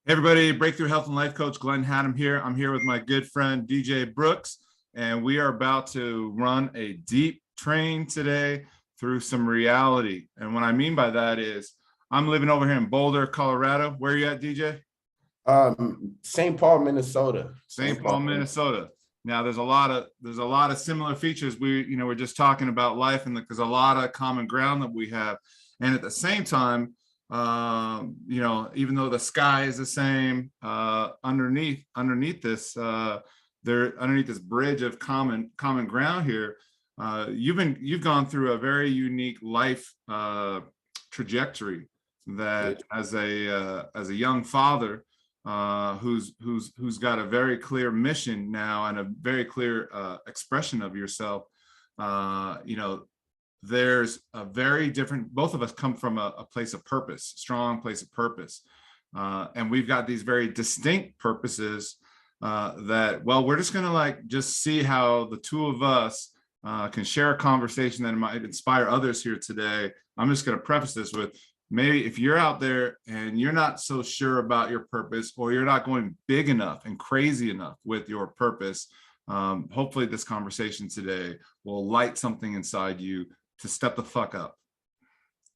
Hey everybody, Breakthrough Health and Life Coach Glenn Hattem here. I'm here with my good friend DJ Brooks, and we are about to run a deep train today through some reality. And what I mean by that is I'm living over here in Boulder, Colorado. Where are you at, DJ? St. Paul, Minnesota. St. Paul, Minnesota. Now there's a lot of similar features. We're just talking about life, and there's a lot of common ground that we have. And at the same time, even though the sky is the same, underneath this underneath this bridge of common ground here, you've gone through a very unique life trajectory that as a young father who's got a very clear mission now and a very clear expression of yourself. There's a very different, both of us come from a place of purpose, strong place of purpose. And we've got these very distinct purposes that, well, we're just going to just see how the two of us can share a conversation that might inspire others here today. I'm just going to preface this with, maybe if you're out there and you're not so sure about your purpose, or you're not going big enough and crazy enough with your purpose, hopefully this conversation today will light something inside you to step the fuck up,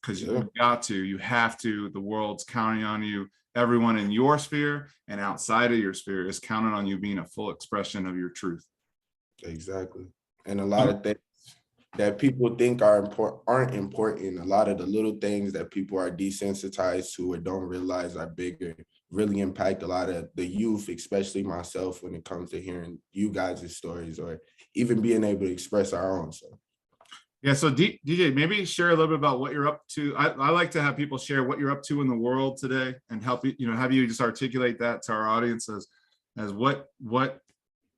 because you have to. The world's counting on you. Everyone in your sphere and outside of your sphere is counting on you being a full expression of your truth. Exactly. And a lot of things that people think aren't important. A lot of the little things that people are desensitized to or don't realize are bigger really impact a lot of the youth, especially myself, when it comes to hearing you guys' stories or even being able to express our own. Yeah, so DJ, maybe share a little bit about what you're up to. I like to have people share what you're up to in the world today, and help you, have you just articulate that to our audience as what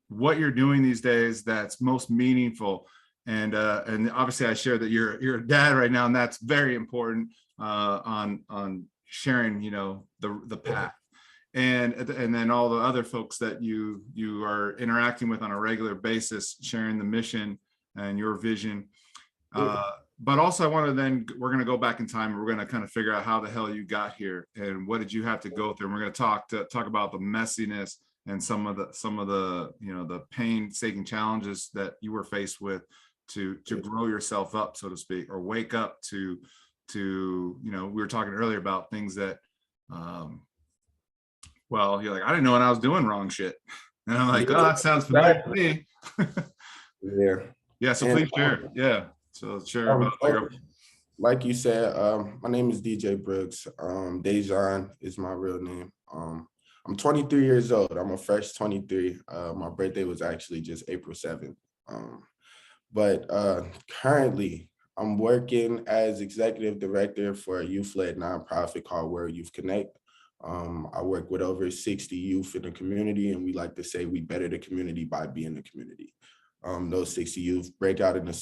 you're doing these days that's most meaningful. And obviously I share that you're a dad right now, and that's very important on sharing, the path. And then all the other folks that you are interacting with on a regular basis, sharing the mission and your vision. But also we're going to go back in time, and we're going to kind of figure out how the hell you got here and what did you have to go through. And we're going to talk about the messiness and some of the the painstaking challenges that you were faced with to grow yourself up, so to speak, or wake up to we were talking earlier about things that well, you're like, I didn't know when I was doing wrong shit. And I'm like, oh, that sounds familiar to me. Yeah. So please share. Yeah. So share about like you said, my name is DJ Brooks. Dejan is my real name. I'm 23 years old. I'm a fresh 23. My birthday was actually just April 7th. But currently I'm working as executive director for a youth-led nonprofit called World Youth Connect. I work with over 60 youth in the community, and we like to say we better the community by being the community. Those 60 youth break out into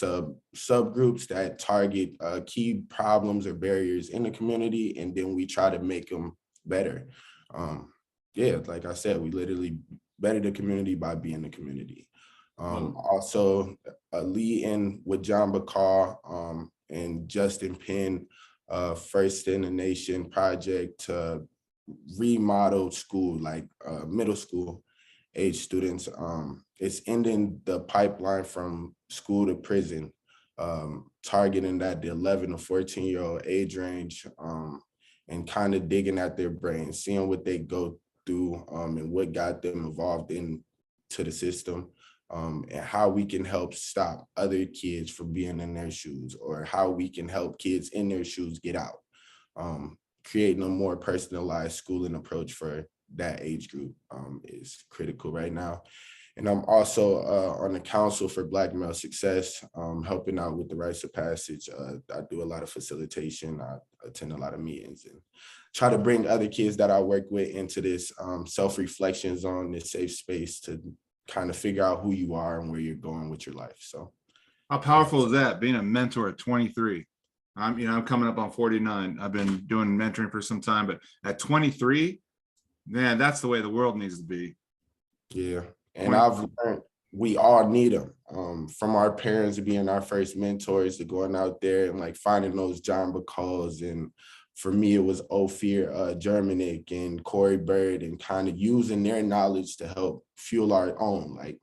subgroups that target key problems or barriers in the community, and then we try to make them better. Like I said, we literally better the community by being the community. Also leading with John Bacall and Justin Penn, First in the Nation project to remodel school, like middle school age students. It's ending the pipeline from school to prison, targeting the 11 to 14-year-old age range, and kind of digging at their brains, seeing what they go through and what got them involved into the system, and how we can help stop other kids from being in their shoes, or how we can help kids in their shoes get out, creating a more personalized schooling approach for that age group is critical right now. And I'm also on the Council for Black Male Success, helping out with the rites of passage. I do a lot of facilitation. I attend a lot of meetings and try to bring other kids that I work with into this self-reflection zone, this safe space to kind of figure out who you are and where you're going with your life. So how powerful is that, being a mentor at 23? I'm coming up on 49. I've been doing mentoring for some time, but at 23, man, that's the way the world needs to be. Yeah. And I've learned we all need them, from our parents being our first mentors to going out there and like finding those John Bacalls and for me, it was Ophir Germanic and Corey Bird, and kind of using their knowledge to help fuel our own, like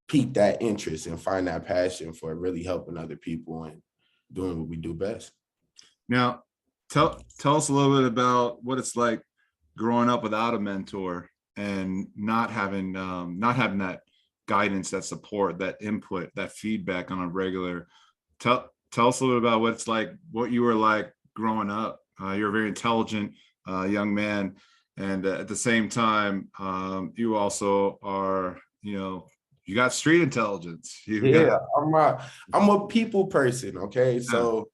pique that interest and find that passion for really helping other people and doing what we do best. Now, tell us a little bit about what it's like growing up without a mentor and not having that guidance, that support, that input, that feedback on a regular. Tell us a little bit about what it's like, what you were like growing up. You're a very intelligent young man, and at the same time, you also are, you got street intelligence. I'm a people person. Okay, so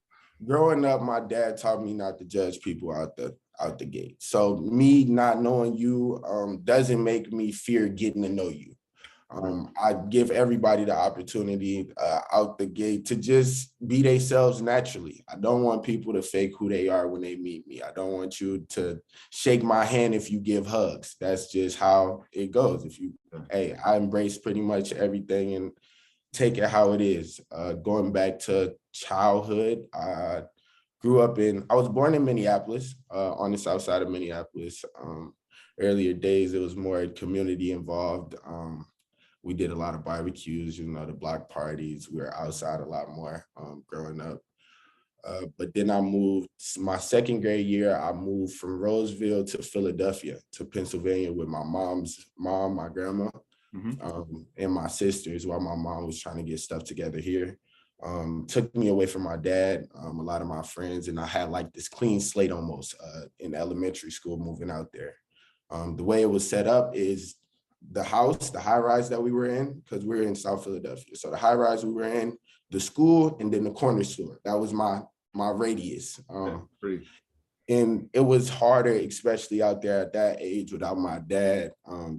growing up, my dad taught me not to judge people out the gate. So me not knowing you doesn't make me fear getting to know you. I give everybody the opportunity out the gate to just be themselves naturally. I don't want people to fake who they are when they meet me. I don't want you to shake my hand if you give hugs. That's just how it goes. Hey, I embrace pretty much everything and take it how it is. Going back to childhood, I was born in Minneapolis, on the south side of Minneapolis. Earlier days, it was more community involved. We did a lot of barbecues, the block parties. We were outside a lot more growing up. But then I moved, my second grade year, I moved from Roseville to Philadelphia, to Pennsylvania with my mom's mom, my grandma, and my sisters, while my mom was trying to get stuff together here. Took me away from my dad, a lot of my friends, and I had like this clean slate almost in elementary school moving out there. The way it was set up is the house, the high rise that we were in, because we were in South Philadelphia. So the high rise we were in, the school, and then the corner store. That was my radius. And it was harder, especially out there at that age without my dad,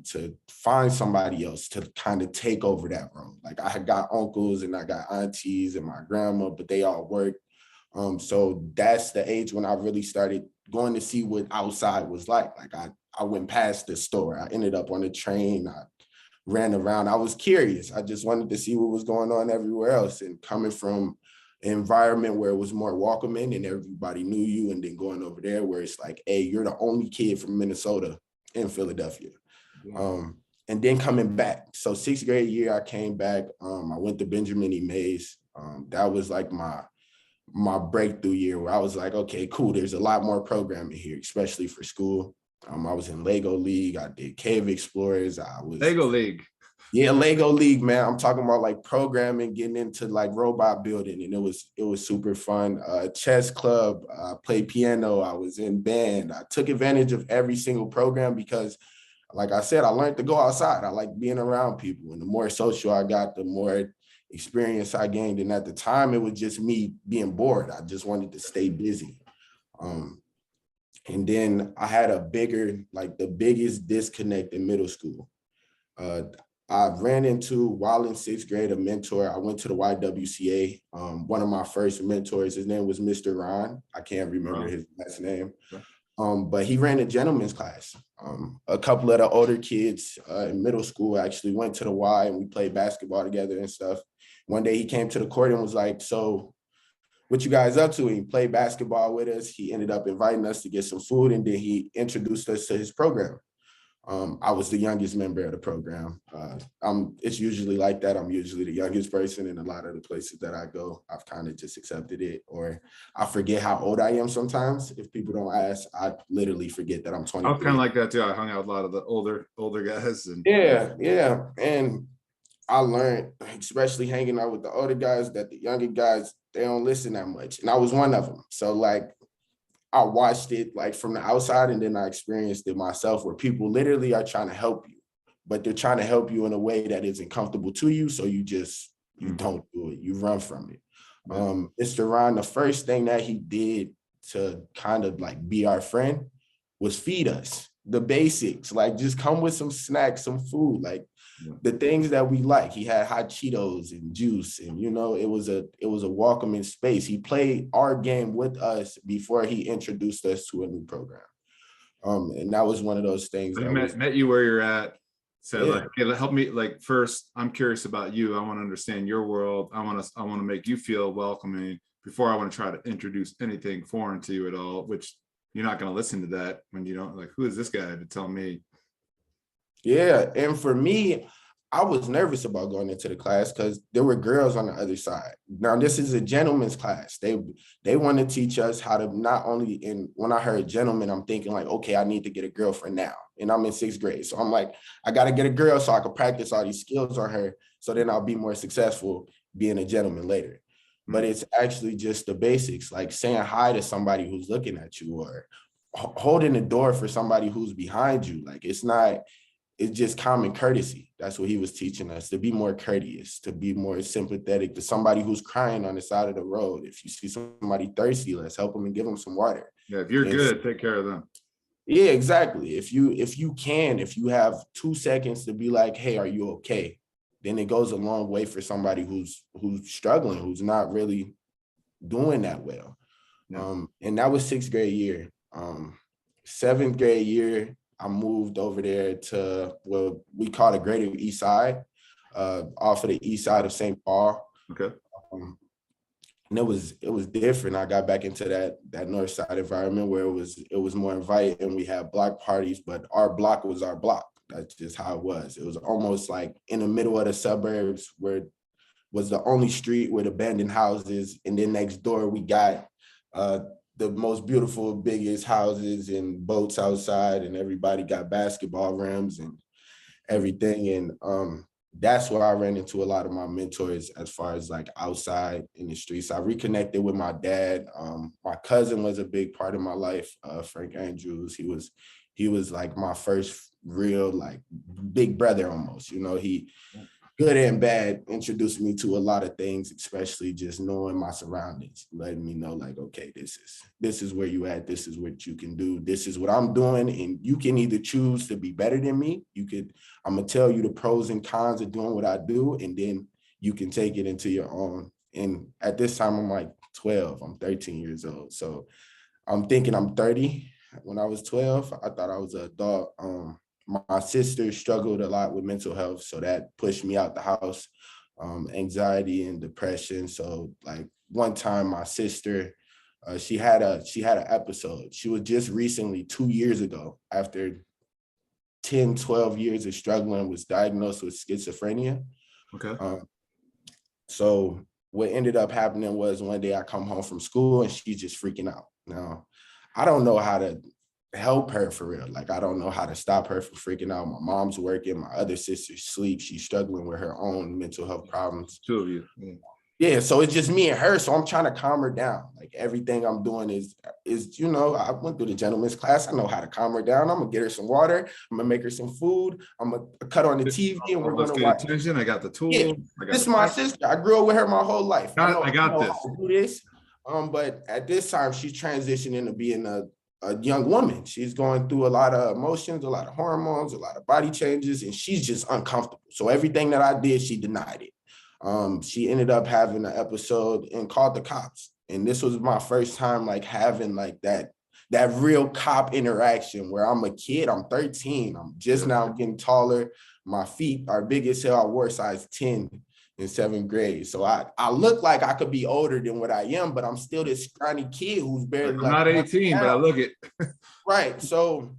to find somebody else to kind of take over that role. Like I had got uncles and I got aunties and my grandma, but they all worked. So that's the age when I really started going to see what outside was like. Like I went past the store. I ended up on a train. I ran around. I was curious. I just wanted to see what was going on everywhere else. And coming from an environment where it was more welcoming and everybody knew you, and then going over there where it's like, hey, you're the only kid from Minnesota in Philadelphia. Yeah. And then coming back. So sixth grade year, I came back. I went to Benjamin E. Mays. That was like my breakthrough year where I was like, okay, cool. There's a lot more programming here, especially for school. I was in Lego League. I did Cave Explorers. Lego League. Yeah, Lego League, man. I'm talking about like programming, getting into like robot building, and it was super fun. Chess club, played piano. I was in band. I took advantage of every single program because, like I said, I learned to go outside. I like being around people, and the more social I got, the more experience I gained. And at the time, it was just me being bored. I just wanted to stay busy. And then I had the biggest disconnect in middle school. I ran into, while in sixth grade, a mentor. I went to the YWCA. One of my first mentors, his name was Mr. Ron. I can't remember his last name. But he ran a gentleman's class. A couple of the older kids in middle school actually went to the Y, and we played basketball together and stuff. One day he came to the court and was like, so what you guys up to? And he played basketball with us. He ended up inviting us to get some food, and then he introduced us to his program. I was the youngest member of the program. It's usually like that. I'm usually the youngest person in a lot of the places that I go. I've kind of just accepted it, or I forget how old I am sometimes. If people don't ask, I literally forget that I'm 23. I was kind of like that too. I hung out with a lot of the older guys. And yeah. And I learned, especially hanging out with the older guys, that the younger guys, they don't listen that much. And I was one of them. So like, I watched it like from the outside, and then I experienced it myself, where people literally are trying to help you, but they're trying to help you in a way that isn't comfortable to you. So you don't do it. You run from it. Mr. Ron, the first thing that he did to kind of like be our friend was feed us the basics, like just come with some snacks, some food, like the things that we like. He had hot Cheetos and juice, and it was a welcoming space. He played our game with us before he introduced us to a new program. And that was one of those things. He met you where you're at. Said like, hey, help me. Like, first, I'm curious about you. I want to understand your world. I want to make you feel welcoming before I want to try to introduce anything foreign to you at all, which you're not going to listen to that when you don't, like, who is this guy to tell me? Yeah, and for me, I was nervous about going into the class because there were girls on the other side. Now, this is a gentleman's class. They want to teach us how to not only, and when I heard gentleman, I'm thinking like, okay, I need to get a girlfriend now. And I'm in 6th grade. So I'm like, I got to get a girl so I can practice all these skills on her. So then I'll be more successful being a gentleman later. But it's actually just the basics, like saying hi to somebody who's looking at you, or holding the door for somebody who's behind you. Like it's just common courtesy. That's what he was teaching us, to be more courteous, to be more sympathetic to somebody who's crying on the side of the road. If you see somebody thirsty, let's help them and give them some water. Yeah, if you're good, take care of them. Yeah, exactly. If you have 2 seconds to be like, hey, are you okay? Then it goes a long way for somebody who's struggling, who's not really doing that well. Yeah. And that was 6th grade year. 7th grade year, I moved over there to what we call the Greater East Side, off of the east side of St. Paul. Okay. And it was different. I got back into that north side environment where it was more inviting. We had block parties, but our block was our block. That's just how it was. It was almost like in the middle of the suburbs, where it was the only street with abandoned houses. And then next door, we got the most beautiful, biggest houses and boats outside, and everybody got basketball rims and everything. And that's where I ran into a lot of my mentors as far as like outside in the streets. I reconnected with my dad. My cousin was a big part of my life, Frank Andrews. He was like my first real like big brother almost. You know, he good and bad introduced me to a lot of things, especially just knowing my surroundings, letting me know like, okay, this is where you at, this is what you can do, this is what I'm doing, and you can either choose to be better than me. I'm gonna tell you the pros and cons of doing what I do, and then you can take it into your own. And at this time, I'm like 12, I'm 13 years old. So I'm thinking I'm 30. When I was 12, I thought I was an adult. My sister struggled a lot with mental health, so that pushed me out the house, anxiety and depression. So like one time my sister, she had an episode. She was just recently 2 years ago, after 10, 12 years of struggling, was diagnosed with schizophrenia. Okay. So what ended up happening was one day I come home from school and she's just freaking out. Now, I don't know how to help her for real. Like, I don't know how to stop her from freaking out. My mom's working, my other sister sleeps. She's struggling with her own mental health problems. 2 of you. Yeah, so it's just me and her. So I'm trying to calm her down. Like everything I'm doing is, you know, I went through the gentleman's class. I know how to calm her down. I'm gonna get her some water. I'm gonna make her some food. I'm gonna cut on the TV and we're gonna watch. Attention. I got the tool. Yeah, this is my sister. I grew up with her my whole life. I got this. How to do this. But at this time, she's transitioning into being a young woman. She's going through a lot of emotions, a lot of hormones, a lot of body changes, and she's just uncomfortable. So everything that I did, she denied it. She ended up having an episode and called the cops. And this was my first time like having like that real cop interaction where I'm a kid, I'm 13. I'm just now getting taller. My feet are big as hell. I wore size 10 in 7th grade. So I look like I could be older than what I am, but I'm still this scrawny kid who's barely I'm not 18, but I look it. Right. So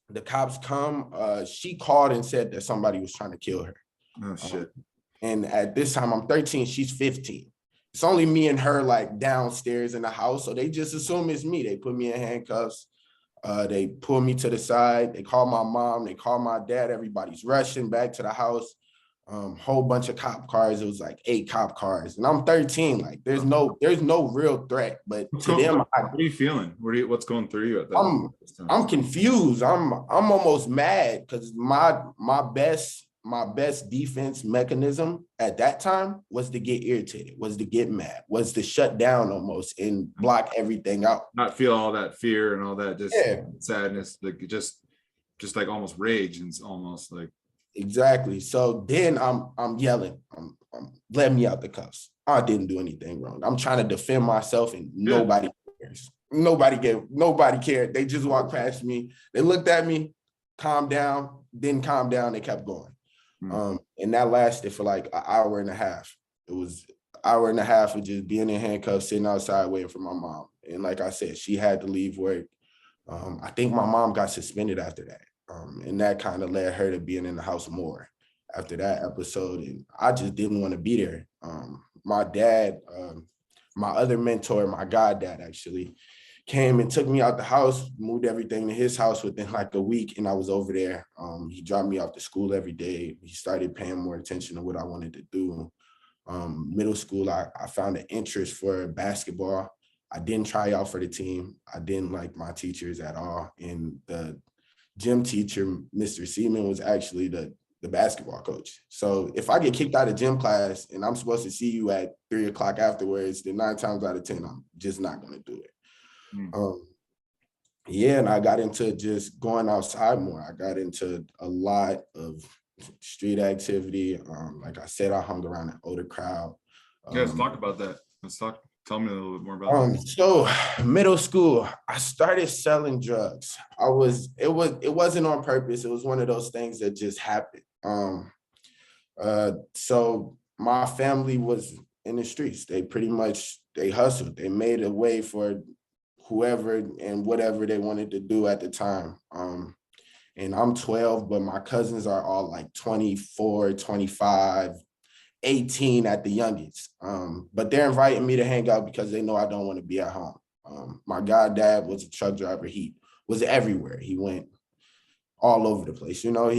the cops come, she called and said that somebody was trying to kill her. Oh shit. And at this time, I'm 13, she's 15. It's only me and her like downstairs in the house. So they just assume it's me. They put me in handcuffs. They pull me to the side. They call my mom. They call my dad. Everybody's rushing back to the house. Whole bunch of cop cars. It was like 8 cop cars. And I'm 13. Like there's no real threat. But what are you feeling? What's going through you at that time? I'm confused. I'm almost mad because my best defense mechanism at that time was to get irritated, was to get mad, was to shut down almost and block everything out. Not feel all that fear and all that, just sadness, like just like almost rage, and it's almost like. Exactly. So then I'm yelling, let me out the cuffs. I didn't do anything wrong. I'm trying to defend myself and nobody cares. Nobody cared. They just walked past me. They looked at me, calmed down, didn't calm down. They kept going. And that lasted for like an hour and a half. It was an hour and a half of just being in handcuffs, sitting outside waiting for my mom. And like I said, she had to leave work. I think my mom got suspended after that. And that kind of led her to being in the house more after that episode. And I just didn't want to be there. My dad, my other mentor, my goddad actually, came and took me out the house, moved everything to his house within like a week, and I was over there. He dropped me off to school every day. He started paying more attention to what I wanted to do. Middle school, I found an interest for basketball. I didn't try out for the team. I didn't like my teachers at all. And the gym teacher, Mr. Seaman, was actually the basketball coach. So if I get kicked out of gym class and I'm supposed to see you at 3 o'clock afterwards, then 9 times out of 10, I'm just not going to do it. Yeah, and I got into just going outside more. I got into a lot of street activity. Like I said, I hung around an older crowd. Yeah, let's talk about that. Tell me a little bit more about that. So middle school, I started selling drugs. It wasn't on purpose. It was one of those things that just happened. So my family was in the streets. They hustled. They made a way for whoever and whatever they wanted to do at the time. And I'm 12, but my cousins are all like 24, 25, 18 at the youngest. But they're inviting me to hang out because they know I don't want to be at home. My goddad was a truck driver. He was everywhere. He went all over the place. You know,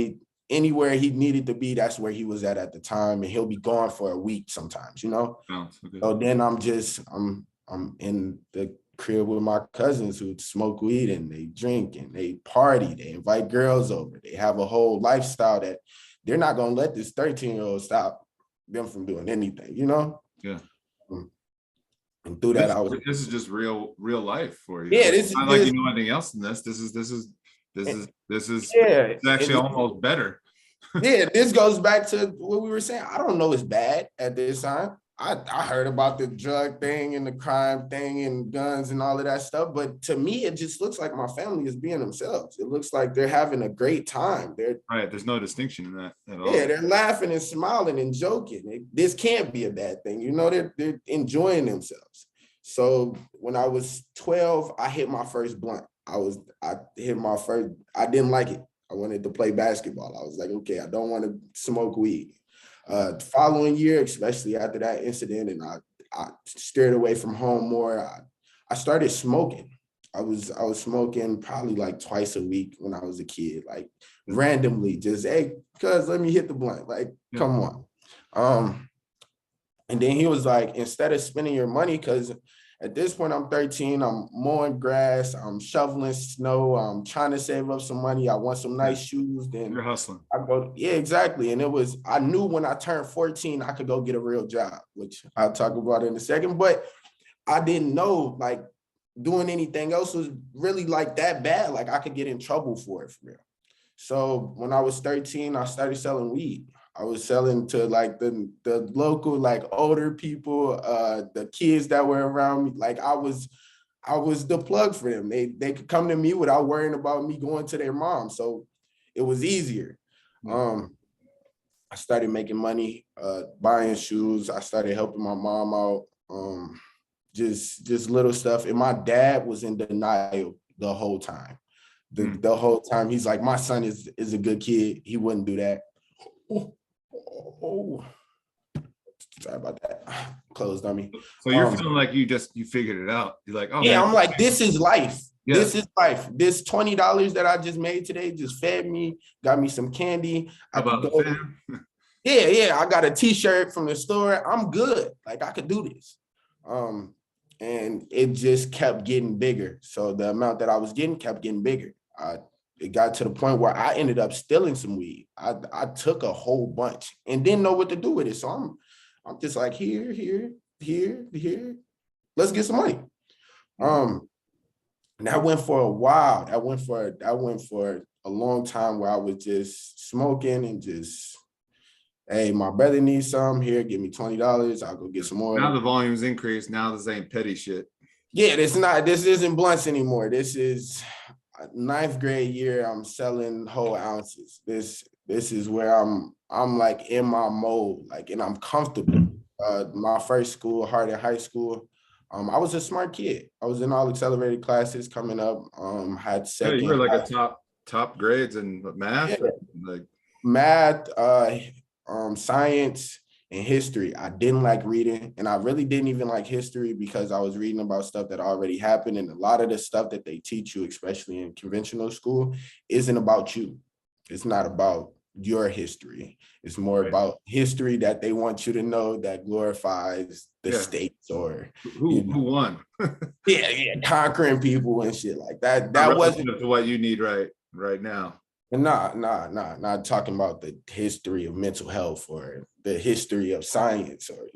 anywhere he needed to be, that's where he was at the time. And he'll be gone for a week sometimes, you know? Oh, okay. So then I'm in the crib with my cousins who smoke weed and they drink and they party. They invite girls over. They have a whole lifestyle that they're not going to let this 13-year-old stop them from doing anything, you know? Yeah. And through that, this is just real life for you. Yeah, this is not like you know anything else in this. This is yeah, actually almost better. Yeah, this goes back to what we were saying. I don't know it's bad at this time. I heard about the drug thing and the crime thing and guns and all of that stuff, but to me, it just looks like my family is being themselves. It looks like they're having a great time. Right. There's no distinction in that at all. Yeah, they're laughing and smiling and joking. This can't be a bad thing. You know, they're enjoying themselves. So when I was 12, I hit my first blunt. I didn't like it. I wanted to play basketball. I was like, okay, I don't want to smoke weed. The following year, especially after that incident, and I steered away from home more, I started smoking. I was smoking probably like twice a week when I was a kid, like randomly, just, hey, cuz let me hit the blunt, like, come on. And then he was like, instead of spending your money, because at this point I'm 13, I'm mowing grass, I'm shoveling snow, I'm trying to save up some money, I want some nice shoes. Then you're hustling. Yeah, exactly. And I knew when I turned 14, I could go get a real job, which I'll talk about in a second, but I didn't know like doing anything else was really like that bad. Like I could get in trouble for it for real. So when I was 13, I started selling weed. I was selling to like the local, like older people, the kids that were around me. Like I was the plug for them. They could come to me without worrying about me going to their mom. So it was easier. I started making money, buying shoes. I started helping my mom out, just little stuff. And my dad was in denial the whole time. The whole time, he's like, my son is a good kid. He wouldn't do that. Oh, sorry about that. Closed on me. So you're feeling like you figured it out. You're like, oh yeah, man. I'm like, this is life. Yeah. This is life. This $20 that I just made today just fed me, got me some candy. How about the fam? Yeah. I got a t-shirt from the store. I'm good. Like I could do this. And it just kept getting bigger. So the amount that I was getting kept getting bigger. It got to the point where I ended up stealing some weed. I took a whole bunch and didn't know what to do with it. So I'm just like, here. Let's get some money. And that went for a while. That went for a long time where I was just smoking and just, hey, my brother needs some. Here, give me $20. I'll go get some more. Now the volume's increased. Now this ain't petty shit. Yeah, this isn't blunts anymore. This is 9th grade year. I'm selling whole ounces. This is where I'm like in my mode, like, and I'm comfortable. My first school, Harding High School, I was a smart kid. I was in all accelerated classes coming up. Had Yeah, you were second like a top grades in math, yeah, like math, science, and history. I didn't like reading, and I really didn't even like history because I was reading about stuff that already happened. And a lot of the stuff that they teach you, especially in conventional school, isn't about you. It's not about your history. It's more right. about history that they want you to know that glorifies the Yeah. states or Who won? yeah, conquering people and shit like that. Not That wasn't relative to what you need right now. not talking about the history of mental health or the history of science or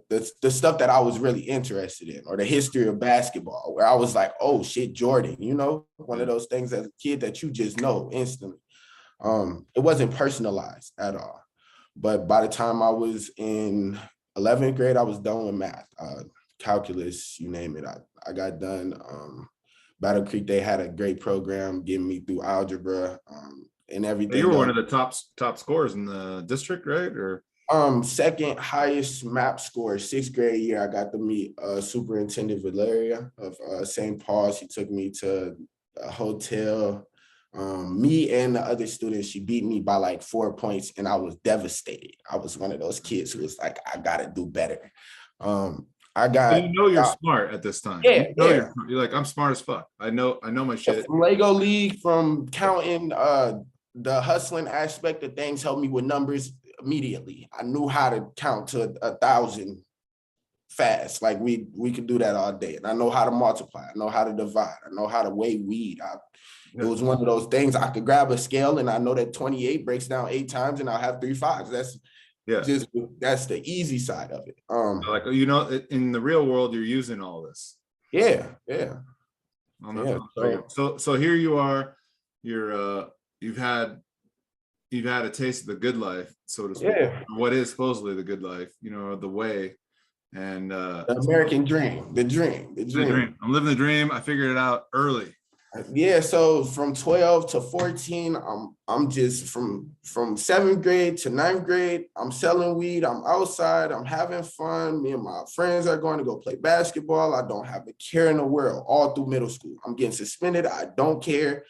the stuff that I was really interested in, or the history of basketball, where I was like, oh shit, Jordan, one of those things as a kid that you just know instantly. It wasn't personalized at all. But by the time I was in 11th grade, I was done with math, calculus, you name it. I got done. Battle Creek, they had a great program getting me through algebra and everything You were else. one of the top scorers in the district, right? Or Second highest map score, 6th grade year. I got to meet Superintendent Valeria of St. Paul's. She took me to a hotel. Me and the other students, she beat me by like 4 points, and I was devastated. I was one of those kids who was like, I gotta do better. I got you're smart at this time. yeah, You're like, I'm smart as fuck. I know my shit. from Lego League, from counting the hustling aspect of things helped me with numbers immediately. I knew how to count to 1,000 fast. Like we could do that all day. And I know how to multiply. I know how to divide. I know how to weigh weed. It was one of those things. I could grab a scale and I know that 28 breaks down 8 times and I'll have 3 5s. That's the easy side of it. Like, in the real world, you're using all this. Yeah. So here you are, you've had a taste of the good life, so to speak. Yeah. What is supposedly the good life, the way. And the American dream, the dream. I'm living the dream. I figured it out early. Yeah, so from 12 to 14, I'm just from 7th grade to 9th grade, I'm selling weed, I'm outside, I'm having fun. Me and my friends are going to go play basketball. I don't have a care in the world all through middle school. I'm getting suspended. I don't care.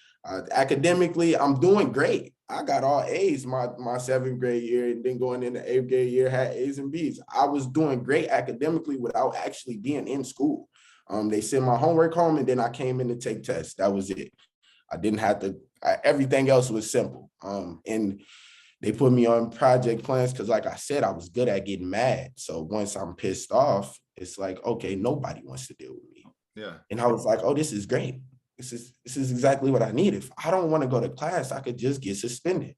Academically, I'm doing great. I got all A's my 7th grade year, and then going into 8th grade year, had A's and B's. I was doing great academically without actually being in school. They sent my homework home, and then I came in to take tests. That was it. I didn't have to, everything else was simple. And they put me on project plans because, like I said, I was good at getting mad. So once I'm pissed off, it's like, okay, nobody wants to deal with me. Yeah. And I was like, oh, this is great. This is exactly what I need. If I don't want to go to class, I could just get suspended.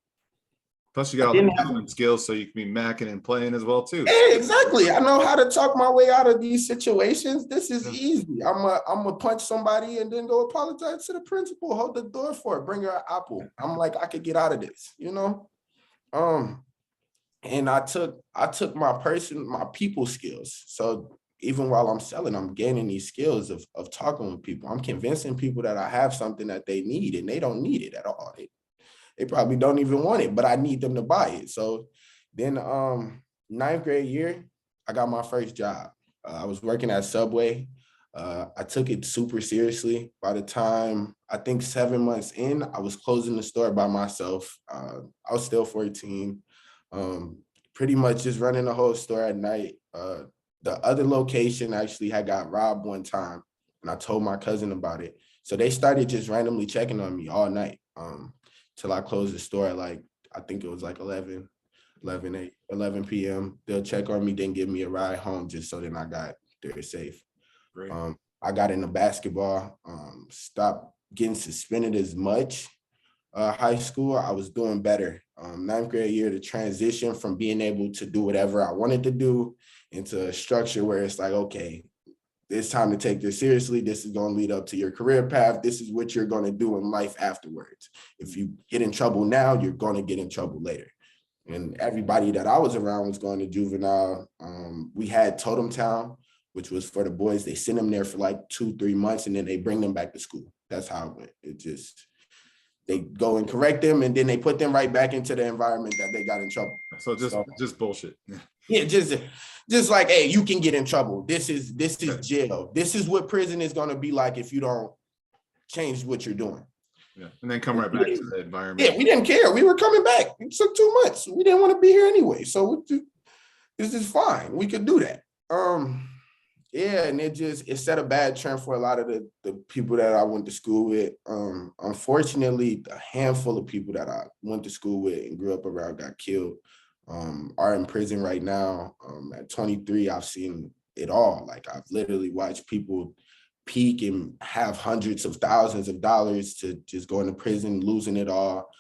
Plus, you got all the management skills, so you can be macking and playing as well too. Yeah, exactly. I know how to talk my way out of these situations. This is easy. I'm a punch somebody and then go apologize to the principal. Hold the door for it. Bring her an apple. I'm like, I could get out of this, And I took my people skills. So even while I'm selling, I'm gaining these skills of talking with people. I'm convincing people that I have something that they need, and they don't need it at all. They probably don't even want it, but I need them to buy it. So then 9th grade year, I got my first job. I was working at Subway. I took it super seriously. By the time, I think 7 months in, I was closing the store by myself. I was still 14, pretty much just running the whole store at night. The other location actually had got robbed one time, and I told my cousin about it. So they started just randomly checking on me all night. Till I closed the store at I think it was 11 p.m. They'll check on me, then give me a ride home just so then I got there safe. Great. I got into basketball, stopped getting suspended as much. High school, I was doing better. 9th grade year, the transition from being able to do whatever I wanted to do into a structure where it's like, okay, it's time to take this seriously. This is going to lead up to your career path. This is what you're going to do in life afterwards. If you get in trouble now, you're going to get in trouble later. And everybody that I was around was going to juvenile. We had Totem Town, which was for the boys. They send them there for 2-3 months, and then they bring them back to school. That's how it went. They go and correct them, and then they put them right back into the environment that they got in trouble. So just bullshit. Yeah, just like, hey, you can get in trouble. This is jail. This is what prison is gonna be like if you don't change what you're doing. Yeah, and then come right back to the environment. Yeah, we didn't care. We were coming back. It took 2 months. We didn't want to be here anyway. So this is fine. We could do that. Yeah, and it set a bad trend for a lot of the people that I went to school with. Unfortunately, a handful of people that I went to school with and grew up around got killed, are in prison right now. At 23, I've seen it all. Like, I've literally watched people peak and have hundreds of thousands of dollars to just go into prison, losing it all.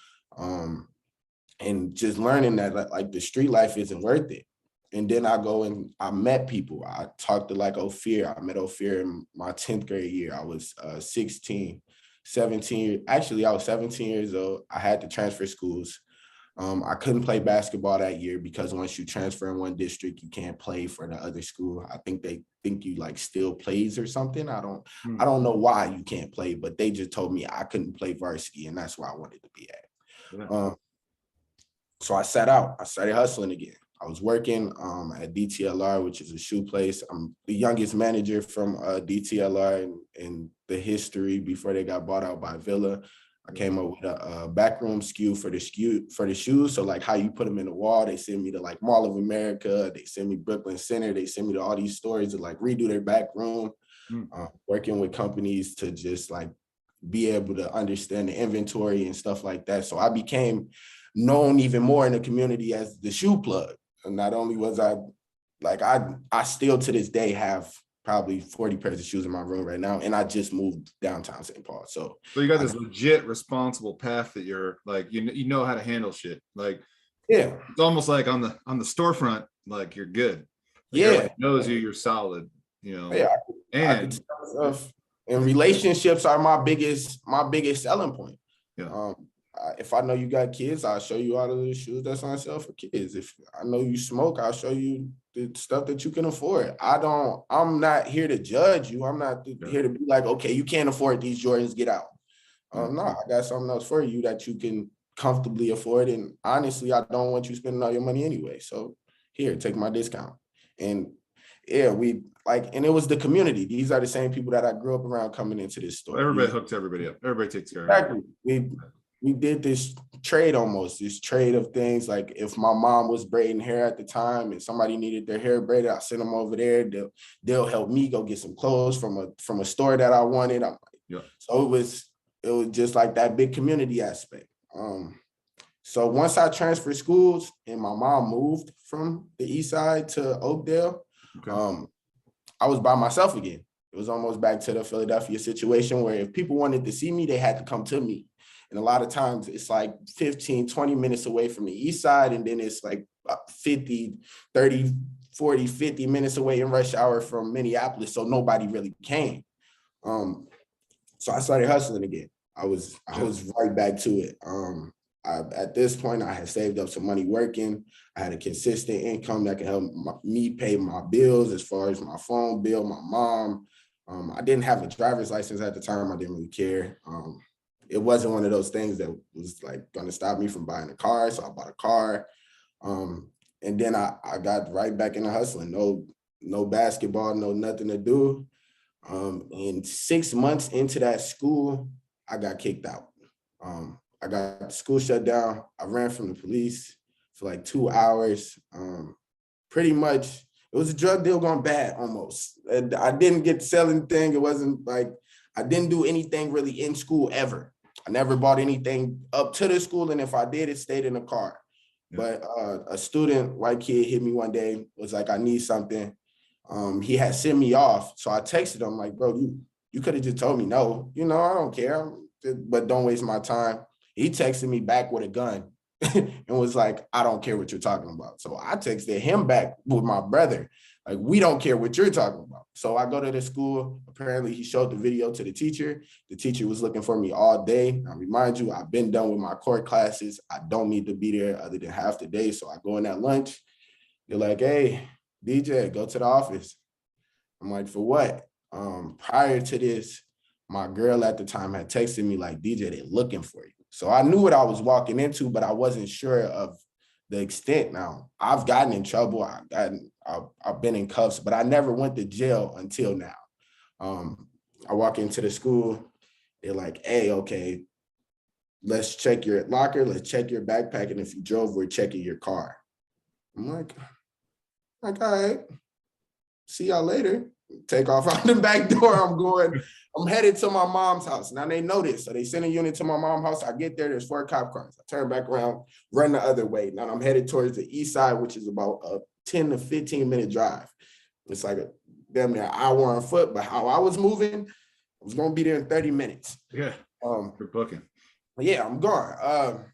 And just learning that like the street life isn't worth it. And then I go and I met people. I talked to like Ophir. I met Ophir in my 10th grade year. I was 17. Actually, I was 17 years old. I had to transfer schools. I couldn't play basketball that year because once you transfer in one district, you can't play for the other school. I think they think you like still plays or something. I don't know why you can't play, but they just told me I couldn't play varsity, and that's where I wanted to be at. Yeah. So I sat out. I started hustling again. I was working at DTLR, which is a shoe place. I'm the youngest manager from DTLR in the history before they got bought out by Villa. I came up with a backroom SKU for the shoes. So like how you put them in the wall, they send me to like Mall of America, they send me Brooklyn Center, they send me to all these stores to like redo their back room. Working with companies to just like be able to understand the inventory and stuff like that. So I became known even more in the community as the shoe plug. And not only was I still to this day have probably 40 pairs of shoes in my room right now. And I just moved downtown St. Paul. So you got this legit responsible path that you're like, you know how to handle shit. Like, yeah, it's almost like on the storefront, like you're good. Like, yeah, knows you're solid, you know. Yeah, and relationships are my biggest selling point. Yeah. If I know you got kids, I'll show you all of the shoes that's on sale for kids. If I know you smoke, I'll show you the stuff that you can afford. I'm not here to judge you. I'm not here to be like, okay, you can't afford these Jordans, get out. No, I got something else for you that you can comfortably afford. And honestly, I don't want you spending all your money anyway. So here, take my discount. And yeah, and it was the community. These are the same people that I grew up around coming into this store. Everybody hooks everybody up. Everybody takes care of it. Exactly. We did this trade of things. Like if my mom was braiding hair at the time and somebody needed their hair braided, I'll send them over there. They'll help me go get some clothes from a store that I wanted. So it was just like that big community aspect. So once I transferred schools and my mom moved from the east side to Oakdale, I was by myself again. It was almost back to the Philadelphia situation where if people wanted to see me, they had to come to me. And a lot of times it's like 15, 20 minutes away from the east side. And then it's like 50, 30, 40, 50 minutes away in rush hour from Minneapolis. So nobody really came. So I started hustling again. I was right back to it. At this point, I had saved up some money working. I had a consistent income that could help me pay my bills as far as my phone bill, my mom. I didn't have a driver's license at the time. I didn't really care. It wasn't one of those things that was like going to stop me from buying a car. So I bought a car. And then I got right back into hustling. No basketball, no nothing to do. And 6 months into that school, I got kicked out. I got the school shut down. I ran from the police for like 2 hours. Pretty much, it was a drug deal gone bad almost. I didn't get to sell anything. It wasn't like, I didn't do anything really in school ever. I never bought anything up to the school. And if I did, it stayed in the car. But a student, white kid, hit me one day, was like, I need something. He had sent me off. So I texted him like, bro, you could have just told me no. I don't care, but don't waste my time. He texted me back with a gun and was like, I don't care what you're talking about. So I texted him back with my brother. Like, we don't care what you're talking about. So I go to the school. Apparently, he showed the video to the teacher. The teacher was looking for me all day. Now, remind you, I've been done with my core classes. I don't need to be there other than half the day. So I go in at lunch. They're like, hey, DJ, go to the office. I'm like, for what? Prior to this, my girl at the time had texted me like, DJ, they're looking for you. So I knew what I was walking into, but I wasn't sure of the extent. Now, I've gotten in trouble. I've been in cuffs, but I never went to jail until now. I walk into the school, they're like, hey, okay, let's check your locker, let's check your backpack, and if you drove, we're checking your car. I'm like, all right, see y'all later. Take off out the back door. I'm headed to my mom's house. Now they know this, so they send a unit to my mom's house. I get there, there's 4 cop cars. I turn back around, run the other way. Now I'm headed towards the east side, which is about a 10 to 15 minute drive. It's like a damn near hour on foot, but how I was moving, I was gonna be there in 30 minutes. Yeah, you're booking. Yeah, I'm gone.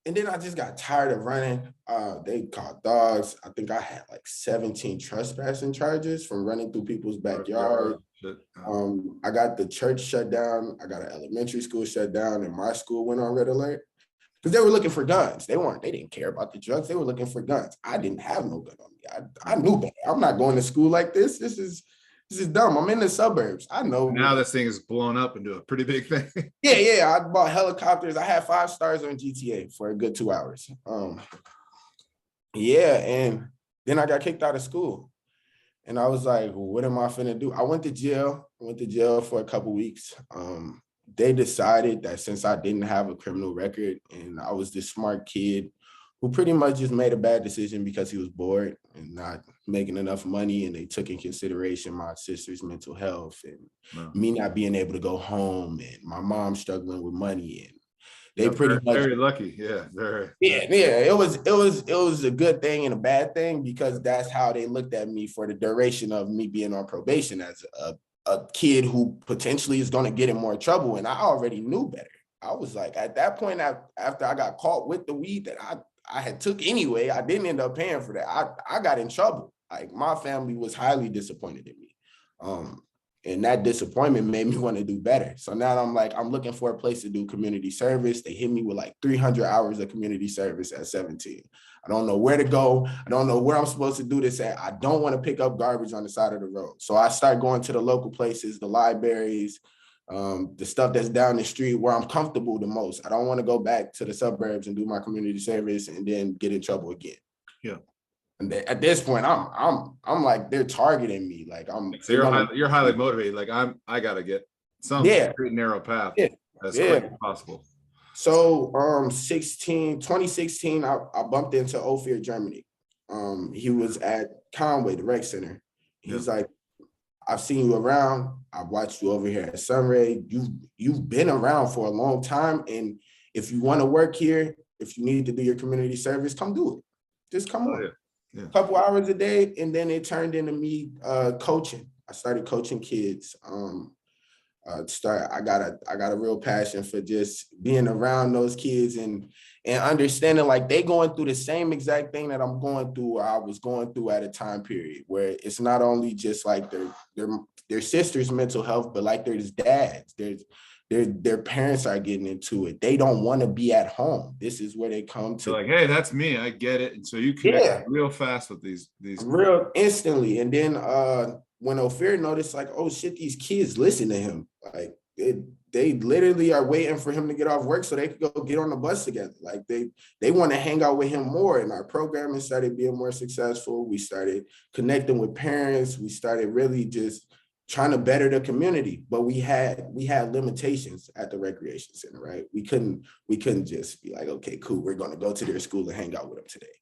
And then I just got tired of running. They called dogs. I think I had like 17 trespassing charges from running through people's backyard. I got the church shut down. I got an elementary school shut down, and my school went on red alert because they were looking for guns. They didn't care about the drugs. They were looking for guns. I didn't have no gun on me. I knew better. I'm not going to school like this. This is dumb. I'm in the suburbs. I know. Now this thing is blown up into a pretty big thing. Yeah. I bought helicopters. I had 5 stars on GTA for a good 2 hours. And then I got kicked out of school. And I was like, what am I finna do? I went to jail. For a couple weeks. They decided that since I didn't have a criminal record and I was this smart kid who pretty much just made a bad decision because he was bored and not making enough money, and they took in consideration my sister's mental health and me not being able to go home and my mom struggling with money, and they very lucky. Yeah. It was a good thing and a bad thing because that's how they looked at me for the duration of me being on probation as a kid who potentially is going to get in more trouble. And I already knew better. I was like, at that point, after I got caught with the weed that I had took anyway, I didn't end up paying for that. I got in trouble. Like, my family was highly disappointed in me. And that disappointment made me want to do better. So now I'm looking for a place to do community service. They hit me with like 300 hours of community service at 17. I don't know where to go. I don't know where I'm supposed to do this at. I don't want to pick up garbage on the side of the road. So I start going to the local places, the libraries, the stuff that's down the street where I'm comfortable the most. I don't want to go back to the suburbs and do my community service and then get in trouble again. Yeah. And at this point, I'm like, they're targeting me. Like, so you're highly motivated. Like, I gotta get some straight and narrow path as quick as possible. So 2016, I bumped into Ophir, Germany. He was at Conway, the rec center. He's like, I've seen you around. I've watched you over here at Sunray. You've been around for a long time. And if you want to work here, if you need to do your community service, come do it. Just come on. Yeah. A couple hours a day. And then it turned into me coaching. I started coaching kids. I got a real passion for just being around those kids and understanding like they going through the same exact thing that I'm going through, or I was going through at a time period where it's not only just like their sister's mental health, but like there's dads, their parents are getting into it. They don't want to be at home. This is where they come to. They're like, hey, that's me. I get it. And so you connect real fast with these real instantly. And then when Ophir noticed, like, oh shit, these kids listen to him. Like they literally are waiting for him to get off work so they could go get on the bus together. Like they want to hang out with him more. And our programming started being more successful. We started connecting with parents. We started really just trying to better the community. But we had limitations at the recreation center, right? We couldn't just be like, okay, cool, we're going to go to their school and hang out with them today.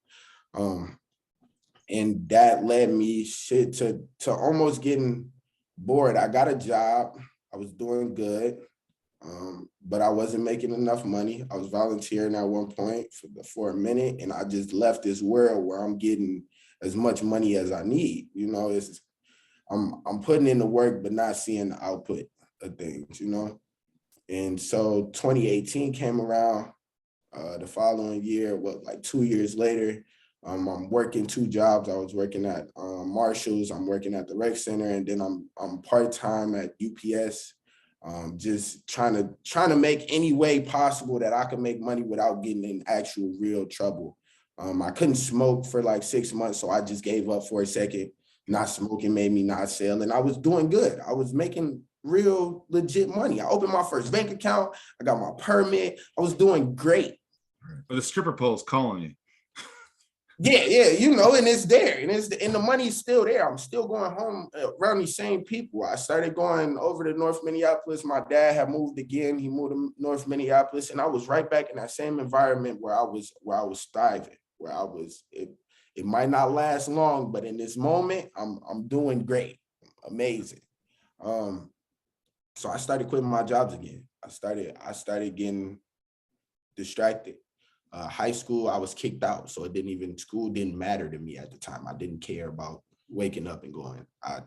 And that led me to almost getting bored. I got a job. I was doing good, but I wasn't making enough money. I was volunteering at one point for a minute, and I just left this world where I'm getting as much money as I need. You know, I'm putting in the work, but not seeing the output of things, you know? And so 2018 came around, the following year, like 2 years later, I'm working 2 jobs. I was working at Marshall's, I'm working at the rec center, and then I'm part-time at UPS, just trying to make any way possible that I could make money without getting in actual real trouble. I couldn't smoke for like 6 months, so I just gave up for a second. Not smoking made me not sell, and I was doing good. I was making real legit money. I opened my first bank account. I got my permit. I was doing great. But the stripper pole is calling you. Yeah, you know, and it's there, and the money's still there. I'm still going home around these same people. I started going over to North Minneapolis. My dad had moved again. He moved to North Minneapolis, and I was right back in that same environment where I was thriving, where I was. It might not last long, but in this moment, I'm doing great, amazing. So I started quitting my jobs again. I started getting distracted. High school, I was kicked out. So school didn't matter to me at the time. I didn't care about waking up and going. I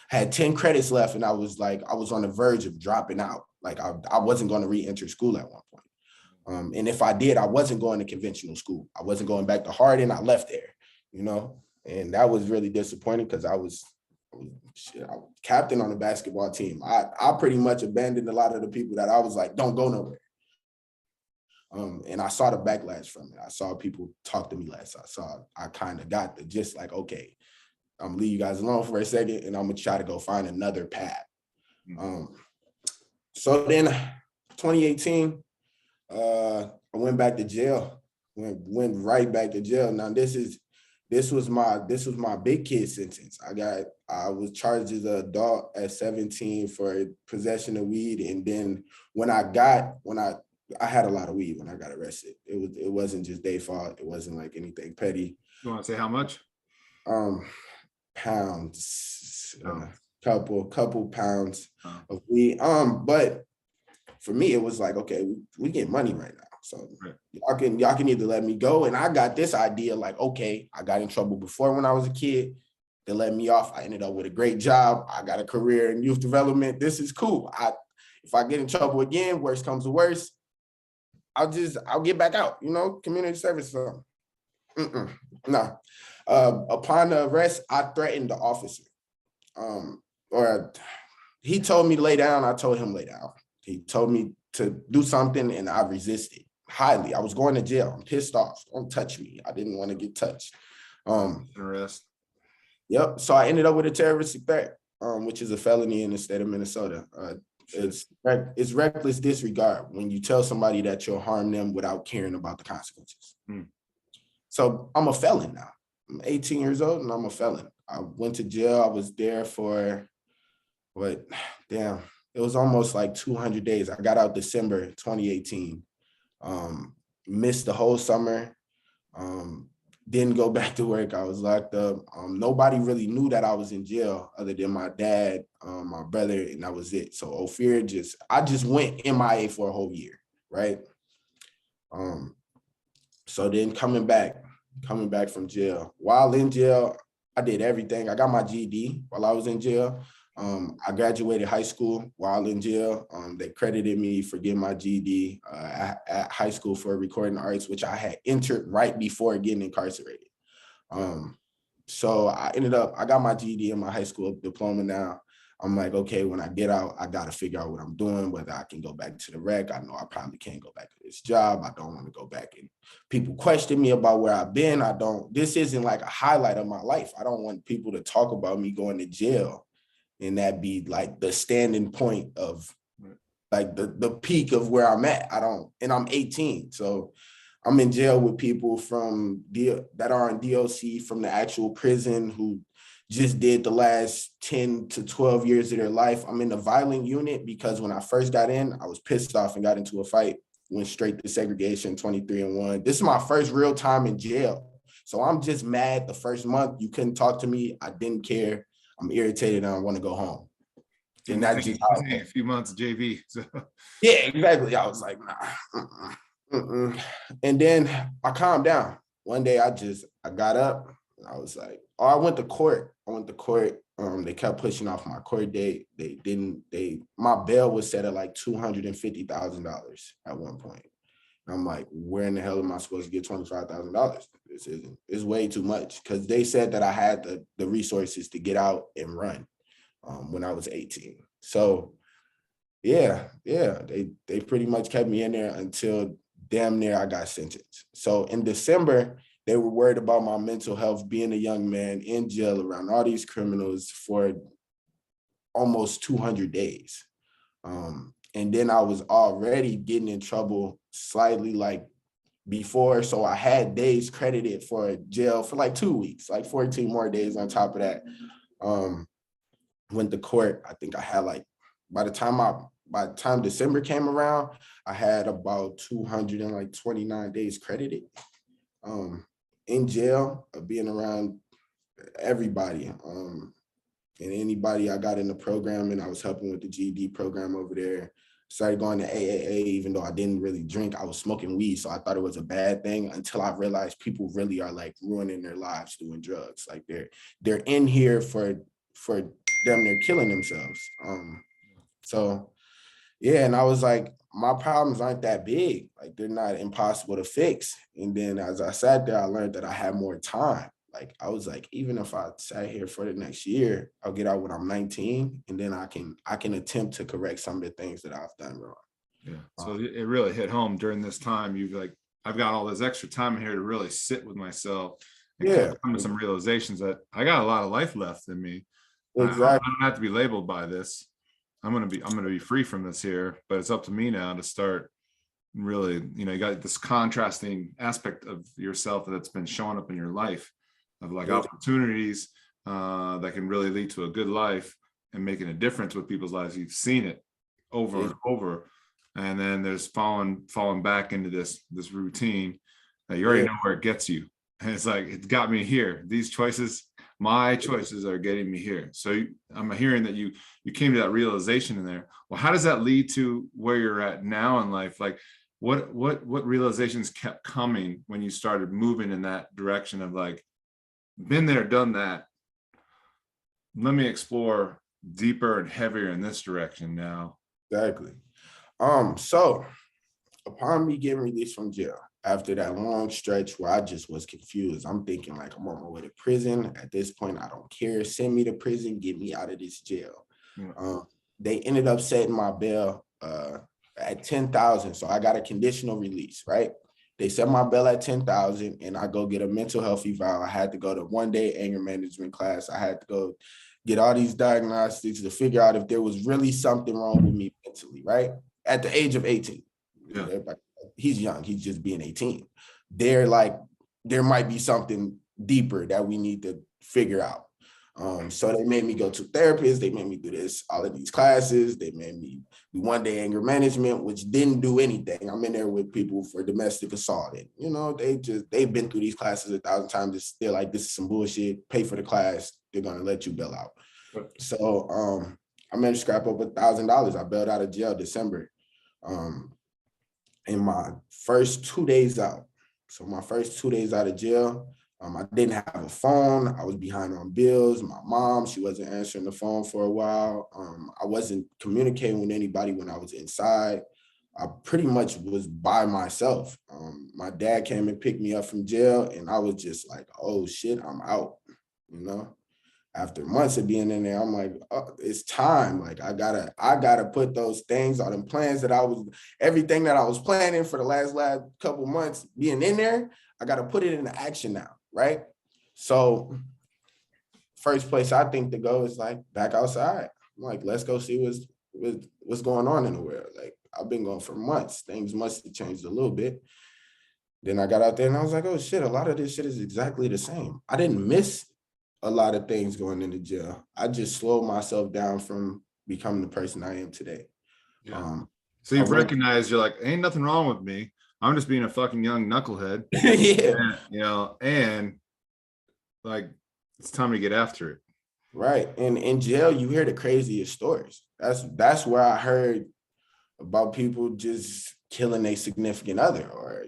had 10 credits left and I was on the verge of dropping out. Like I wasn't going to re-enter school at one point. And if I did, I wasn't going to conventional school. I wasn't going back to Hardin. I left there, you know, and that was really disappointing because I was captain on the basketball team. I pretty much abandoned a lot of the people that I was like, don't go nowhere. And I saw the backlash from it. I saw people talk to me less. I kind of got the just like, okay, I'm gonna leave you guys alone for a second and I'm gonna try to go find another path. So then 2018, I went back to jail, went right back to jail. Now this was my big kid sentence. I was charged as an adult at 17 for possession of weed. And then I had a lot of weed when I got arrested. It wasn't just their fault. It wasn't like anything petty. You want to say how much? Pounds, couple pounds of weed. But for me, it was like, okay, we get money right now. So y'all can either let me go. And I got this idea like, okay, I got in trouble before when I was a kid. They let me off. I ended up with a great job. I got a career in youth development. This is cool. If I get in trouble again, worst comes to worst, I'll get back out, you know, community service. No. Upon the arrest, I threatened the officer. Or he told me to lay down. I told him lay down. He told me to do something and I resisted highly. I was going to jail. I'm pissed off. Don't touch me. I didn't want to get touched. Arrest. Yep. So I ended up with a terroristic threat, which is a felony in the state of Minnesota. It's reckless disregard when you tell somebody that you'll harm them without caring about the consequences. So I'm a felon now. I'm 18 years old and I'm a felon. I went to jail. I was there for it was almost like 200 days. I got out December 2018. Missed the whole summer. Didn't go back to work. I was locked up. Nobody really knew that I was in jail other than my dad, my brother, and that was it. So Ophir I just went MIA for a whole year, right? So then coming back from jail. While in jail, I did everything. I got my GED while I was in jail. I graduated high school while in jail. They credited me for getting my GED at high school for recording arts, which I had entered right before getting incarcerated. So I got my GED and my high school diploma now. I'm like, okay, when I get out, I got to figure out what I'm doing, whether I can go back to the rec. I know I probably can't go back to this job. I don't want to go back. And people question me about where I've been. This isn't like a highlight of my life. I don't want people to talk about me going to jail and that be like the standing point of like the peak of where I'm at. And I'm 18. So I'm in jail with people that are in DOC from the actual prison who just did the last 10 to 12 years of their life. I'm in the violent unit because when I first got in, I was pissed off and got into a fight, went straight to segregation, 23-1. This is my first real time in jail. So I'm just mad the first month. You couldn't talk to me. I didn't care. I'm irritated and I want to go home. And that's just a few months of JV. So. Yeah, exactly. I was like, nah. And then I calmed down. One day I got up. I was like, I went to court. They kept pushing off my court date. My bail was set at like $250,000 at one point. And I'm like, where in the hell am I supposed to get $25,000? It's way too much. Because they said that I had the resources to get out and run when I was 18. So yeah, they pretty much kept me in there until damn near I got sentenced. So in December, they were worried about my mental health, being a young man in jail around all these criminals for almost 200 days. And then I was already getting in trouble slightly like before. So I had days credited for jail for like 2 weeks, like 14 more days on top of that. Went to court. I think I had like, by the time December came around, I had about 229 days credited in jail, being around everybody. And anybody I got in the program, and I was helping with the GED program over there. Started going to AAA, even though I didn't really drink. I was smoking weed, so I thought it was a bad thing until I realized people really are like ruining their lives doing drugs. Like they're in here for them, they're killing themselves. So yeah, and I was like, my problems aren't that big. Like they're not impossible to fix. And then as I sat there, I learned that I had more time. Like I was like, even if I sat here for the next year, I'll get out when I'm 19, and then I can attempt to correct some of the things that I've done wrong. Yeah. So it really hit home during this time. You've like, I've got all this extra time here to really sit with myself and come to some realizations that I got a lot of life left in me. Exactly. I don't have to be labeled by this. I'm gonna be free from this here, but it's up to me now to start really, you got this contrasting aspect of yourself that's been showing up in your life of like opportunities that can really lead to a good life and making a difference with people's lives. You've seen it over and over, and then there's falling back into this routine that you already know where it gets you, and it's like, it got me here. These choices, my choices, are getting me here. So I'm hearing that you came to that realization in there. Well, how does that lead to where you're at now in life? Like what realizations kept coming when you started moving in that direction of like, been there, done that, let me explore deeper and heavier in this direction now? Exactly. So upon me getting released from jail, after that long stretch where I just was confused, I'm thinking like, I'm on my way to prison. At this point, I don't care. Send me to prison, get me out of this jail. They ended up setting my bail at 10,000. So I got a conditional release, right? They set my bail at 10,000, and I go get a mental health eval. I had to go to 1-day anger management class. I had to go get all these diagnostics to figure out if there was really something wrong with me mentally, right? At the age of 18. Yeah. He's young, he's just being 18. They're like, there might be something deeper that we need to figure out. So they made me go to therapists. They made me do all of these classes. They made me do 1-day anger management, which didn't do anything. I'm in there with people for domestic assault. And, they've been through these classes 1,000 times. They're like, this is some bullshit. Pay for the class. They're going to let you bail out. So I managed to scrap up $1,000. I bailed out of jail December. In my first 2 days out. So my first 2 days out of jail, I didn't have a phone. I was behind on bills. My mom, she wasn't answering the phone for a while. I wasn't communicating with anybody when I was inside. I pretty much was by myself. My dad came and picked me up from jail, and I was just like, oh shit, I'm out, After months of being in there, I'm like, oh, it's time. Like I gotta put those things, all them plans everything that I was planning for the last couple months being in there, I gotta put it into action now, right? So first place I think to go is like back outside. I'm like, let's go see what's going on in the world. Like I've been going for months. Things must have changed a little bit. Then I got out there and I was like, oh shit, a lot of this shit is exactly the same. I didn't miss a lot of things going into jail. I just slowed myself down from becoming the person I am today. Yeah. So you've recognized, you're like, ain't nothing wrong with me. I'm just being a fucking young knucklehead. Yeah. And like, it's time to get after it. Right. And in jail, you hear the craziest stories. That's where I heard about people just killing a significant other, or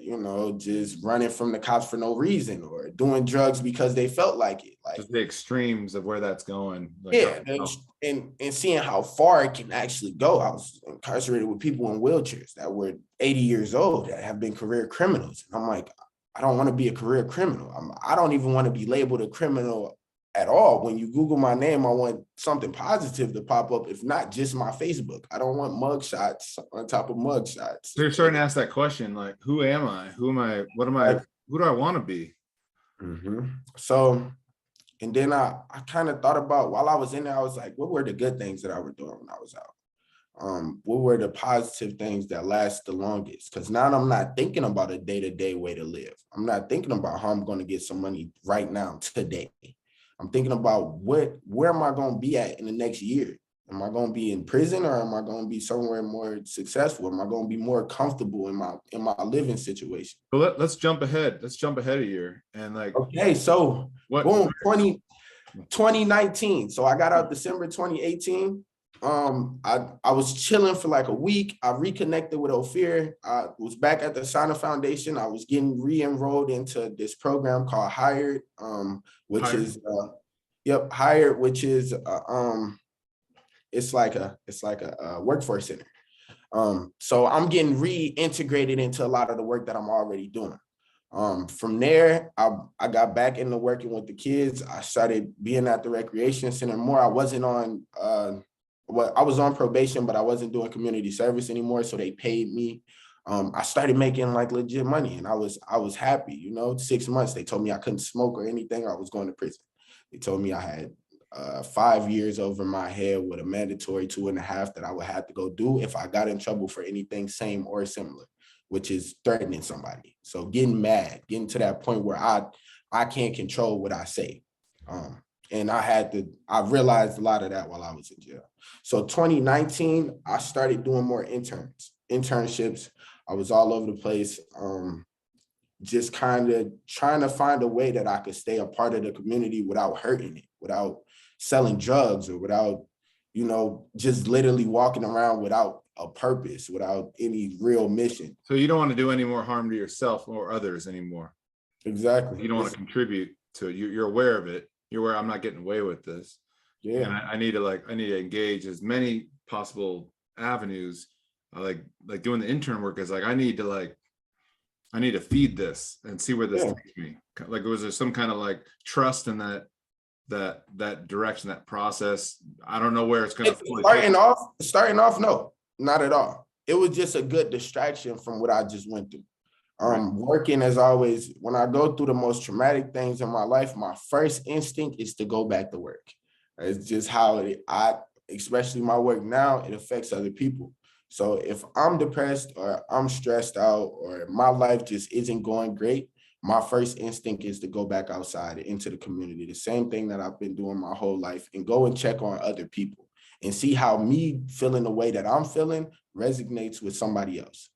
just running from the cops for no reason, or doing drugs because they felt like it. Like just the extremes of where that's going. Like, yeah, and seeing how far it can actually go. I was incarcerated with people in wheelchairs that were 80 years old that have been career criminals. And I'm like, I don't want to be a career criminal. I don't even want to be labeled a criminal at all. When you Google my name, I want something positive to pop up, if not just my Facebook. I don't want mugshots on top of mugshots. So you're starting to ask that question, like, who am I? Who am I? What am I? Who do I want to be? So, and then I kind of thought about, while I was in there, I was like, what were the good things that I was doing when I was out? What were the positive things that last the longest? Because now I'm not thinking about a day-to-day way to live. I'm not thinking about how I'm going to get some money right now, today. I'm thinking about where am I going to be at in the next year? Am I going to be in prison, or am I going to be somewhere more successful? Am I going to be more comfortable in my living situation? But let's jump ahead. Let's jump ahead a year. And like, Okay, so what? boom, 2019. So I got out December 2018. I was chilling for like a week. I reconnected with Ophir. I was back at the Sana Foundation. I was getting re-enrolled into this program called Hired, which Hired. is Hired, which is it's like a workforce center. So I'm getting reintegrated into a lot of the work that I'm already doing. From there, I got back into working with the kids. I started being at the recreation center more. I wasn't on I was on probation, but I wasn't doing community service anymore. So they paid me. I started making like legit money, and I was happy. 6 months, they told me I couldn't smoke or anything. I was going to prison. They told me I had 5 years over my head with a mandatory 2.5 that I would have to go do if I got in trouble for anything same or similar, which is threatening somebody. So getting mad, getting to that point where I can't control what I say. And I realized a lot of that while I was in jail. So 2019, I started doing more internships. I was all over the place, just kind of trying to find a way that I could stay a part of the community without hurting it, without selling drugs, or without, just literally walking around without a purpose, without any real mission. So you don't want to do any more harm to yourself or others anymore. Exactly. You don't want to contribute to it. You're aware of it. You're aware I'm not getting away with this. Yeah. And I need to engage as many possible avenues. Like doing the intern work is like, I need to feed this and see where this takes me. Like, was there some kind of like trust in that direction, that process? I don't know where it's going to starting off, no, not at all. It was just a good distraction from what I just went through. Working, as always, when I go through the most traumatic things in my life, my first instinct is to go back to work. It's just how especially my work now, it affects other people. So if I'm depressed or I'm stressed out or my life just isn't going great, my first instinct is to go back outside into the community, the same thing that I've been doing my whole life, and go and check on other people and see how me feeling the way that I'm feeling resonates with somebody else.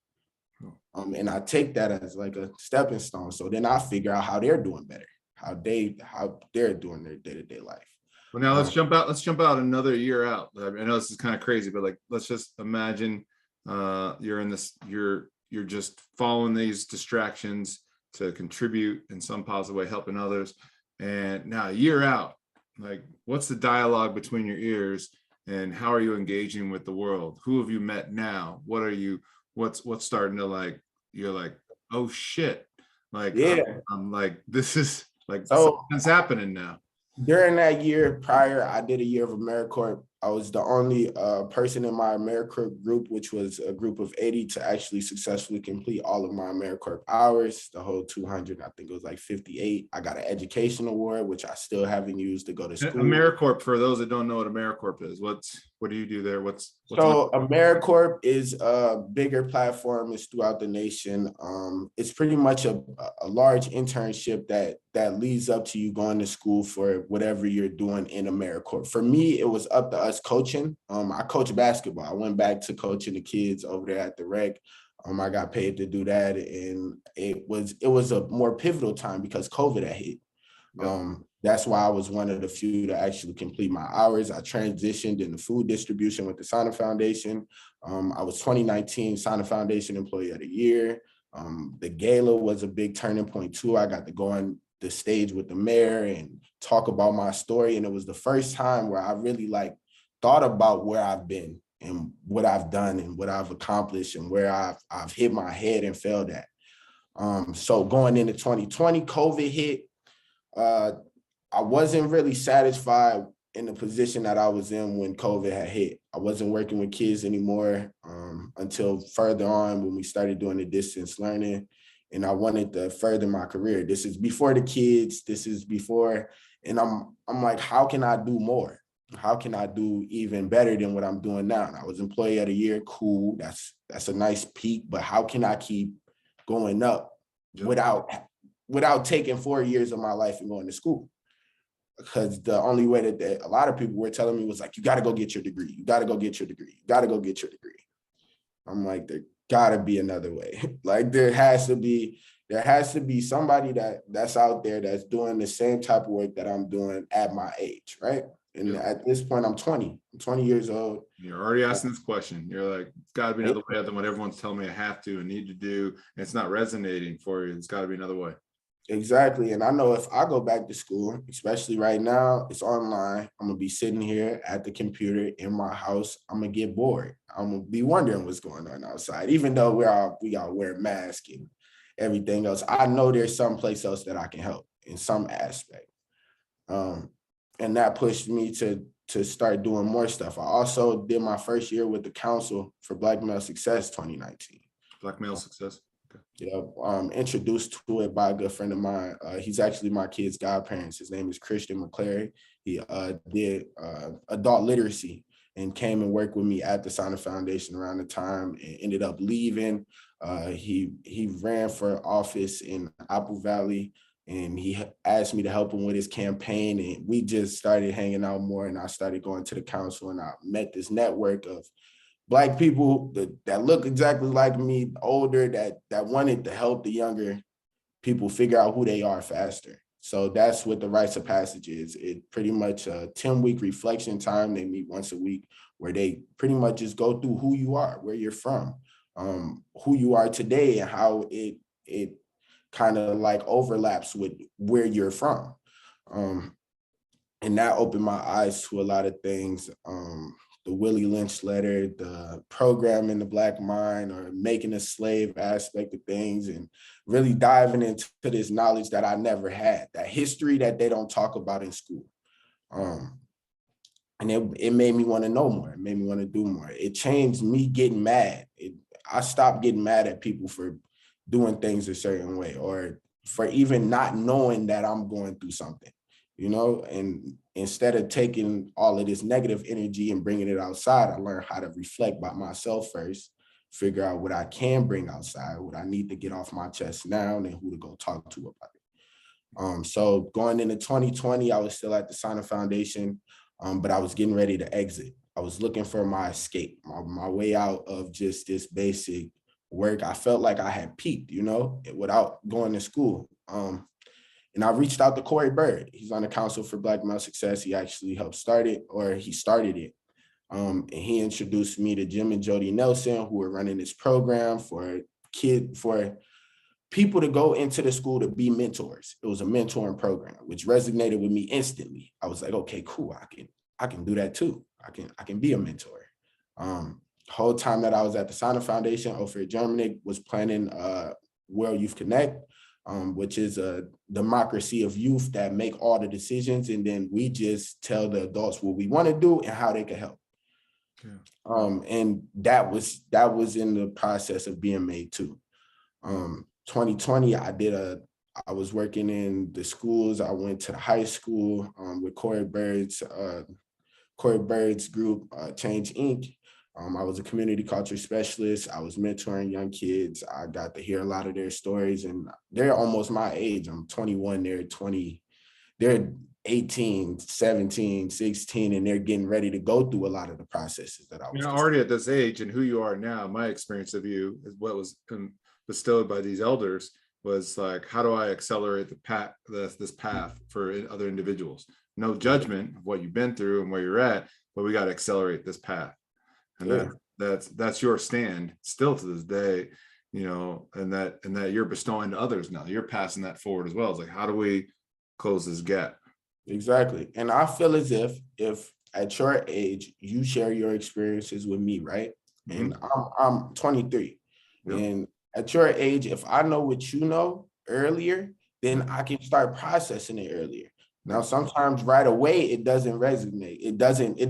And I take that as like a stepping stone. So then I figure out how they're doing better, how they're doing their day-to-day life. Well, now let's jump out another year out. I know this is kind of crazy, but like, let's just imagine you're just following these distractions to contribute in some positive way, helping others. And now a year out, like, what's the dialogue between your ears, and how are you engaging with the world? Who have you met now? What's starting to like, you're like, oh shit. Like, yeah, I'm like, this is like, something's happening now. During that year prior, I did a year of AmeriCorps. I was the only person in my AmeriCorps group, which was a group of 80, to actually successfully complete all of my AmeriCorps hours, the whole 200. I think it was like 58. I got an education award, which I still haven't used to go to school. AmeriCorps, for those that don't know what AmeriCorps is, what do you do there? So AmeriCorps is a bigger platform. It's throughout the nation. It's pretty much a large internship that leads up to you going to school for whatever you're doing in AmeriCorps. For me, it was up to us coaching. I coach basketball. I went back to coaching the kids over there at the rec. I got paid to do that, and it was a more pivotal time because COVID had hit. That's why I was one of the few to actually complete my hours. I transitioned into food distribution with the Sana Foundation. I was 2019 Sana Foundation Employee of the Year. The gala was a big turning point too. I got to go on the stage with the mayor and talk about my story. And it was the first time where I really thought about where I've been and what I've done and what I've accomplished and where I've hit my head and failed at. So going into 2020, COVID hit. I wasn't really satisfied in the position that I was in when COVID had hit. I wasn't working with kids anymore until further on when we started doing the distance learning, and I wanted to further my career. This is before the kids. This is before, and I'm like, how can I do more? how can I do even better than what I'm doing now? And I was employee of the year, cool. That's a nice peak, but how can I keep going up without taking 4 years of my life and going to school? Because the only way that a lot of people were telling me was like, you got to go get your degree. You got to go get your degree. You got to go get your degree. I'm like, there gotta be another way. Like there has to be somebody that's out there that's doing the same type of work that I'm doing at my age, right? And at this point, I'm 20 years old. You're already asking this question. You're like, it's got to be another way other than what everyone's telling me I have to and need to do. And it's not resonating for you. It's got to be another way. Exactly. And I know if I go back to school, especially right now, it's online. I'm going to be sitting here at the computer in my house. I'm going to get bored. I'm going to be wondering what's going on outside, even though we all wear masks and everything else. I know there's someplace else that I can help in some aspect. And that pushed me to start doing more stuff. I also did my first year with the Council for Black Male Success 2019. Black Male Success. Yeah, introduced to it by a good friend of mine. He's actually my kid's godparents. His name is Christian McClary. He did adult literacy and came and worked with me at the Sana Foundation around the time and ended up leaving. He ran for office in Apple Valley and he asked me to help him with his campaign. And we just started hanging out more and I started going to the council and I met this network of Black people that look exactly like me, older, that wanted to help the younger people figure out who they are faster. So that's what the Rites of Passage is. It pretty much a 10-week reflection time. They meet once a week where they pretty much just go through who you are, where you're from, who you are today and how it kind of like overlaps with where you're from. And that opened my eyes to a lot of things. The Willie Lynch letter, the program in the Black mind or making a slave aspect of things and really diving into this knowledge that I never had, that history that they don't talk about in school. And it made me want to know more. It made me want to do more. It changed me getting mad. I stopped getting mad at people for doing things a certain way or for even not knowing that I'm going through something, you know, and instead of taking all of this negative energy and bringing it outside, I learned how to reflect by myself first, figure out what I can bring outside, what I need to get off my chest now, and then who to go talk to about it. So going into 2020, I was still at the Sana Foundation, but I was getting ready to exit. I was looking for my escape, my way out of just this basic work. I felt like I had peaked, you know, without going to school. And I reached out to Corey Bird. He's on the Council for Black Male Success. He actually helped start it, or he started it. And he introduced me to Jim and Jody Nelson, who were running this program for people to go into the school to be mentors. It was a mentoring program, which resonated with me instantly. I was like, okay, cool. I can do that too. I can be a mentor. Whole time that I was at the Sana Foundation, Ofer Germany was planning World Youth Connect, which is a democracy of youth that make all the decisions. And then we just tell the adults what we want to do and how they can help. Yeah. And that was in the process of being made too. 2020, I was working in the schools. I went to the high school with Corey Bird's group, Change Inc. I was a community culture specialist. I was mentoring young kids. I got to hear a lot of their stories and they're almost my age. I'm 21, they're 20, they're 18, 17, 16, and they're getting ready to go through a lot of the processes that I was. Already at this age and who you are now, my experience of you is what was bestowed by these elders was like, how do I accelerate this path for other individuals? No judgment of what you've been through and where you're at, but we got to accelerate this path. And that's your stand still to this day, you know, and that you're bestowing to others now. You're passing that forward as well. It's like, how do we close this gap? Exactly. And I feel as if at your age, you share your experiences with me, right? Mm-hmm. And I'm 23. Yep. And at your age, if I know what you know earlier, then I can start processing it earlier. Now, sometimes right away, it doesn't resonate. It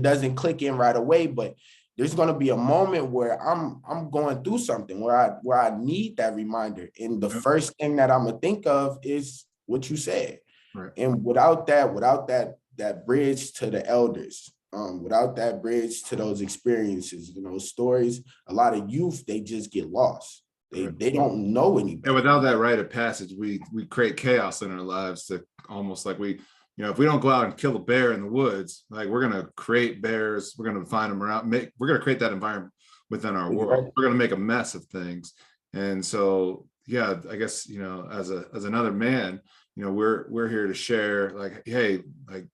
doesn't click in right away, but there's going to be a moment where I'm going through something where I need that reminder. And the first thing that I'm going to think of is what you said. Right. And without that bridge to the elders, Without that bridge to those experiences and those stories, a lot of youth, they just get lost. They don't know any better. And without that rite of passage, we create chaos in our lives to almost like we, if we don't go out and kill a bear in the woods, like we're going to create bears, we're going to find them around, we're going to create that environment within our world. We're going to make a mess of things. And so, yeah, I guess, as another man, we're here to share like, hey, like,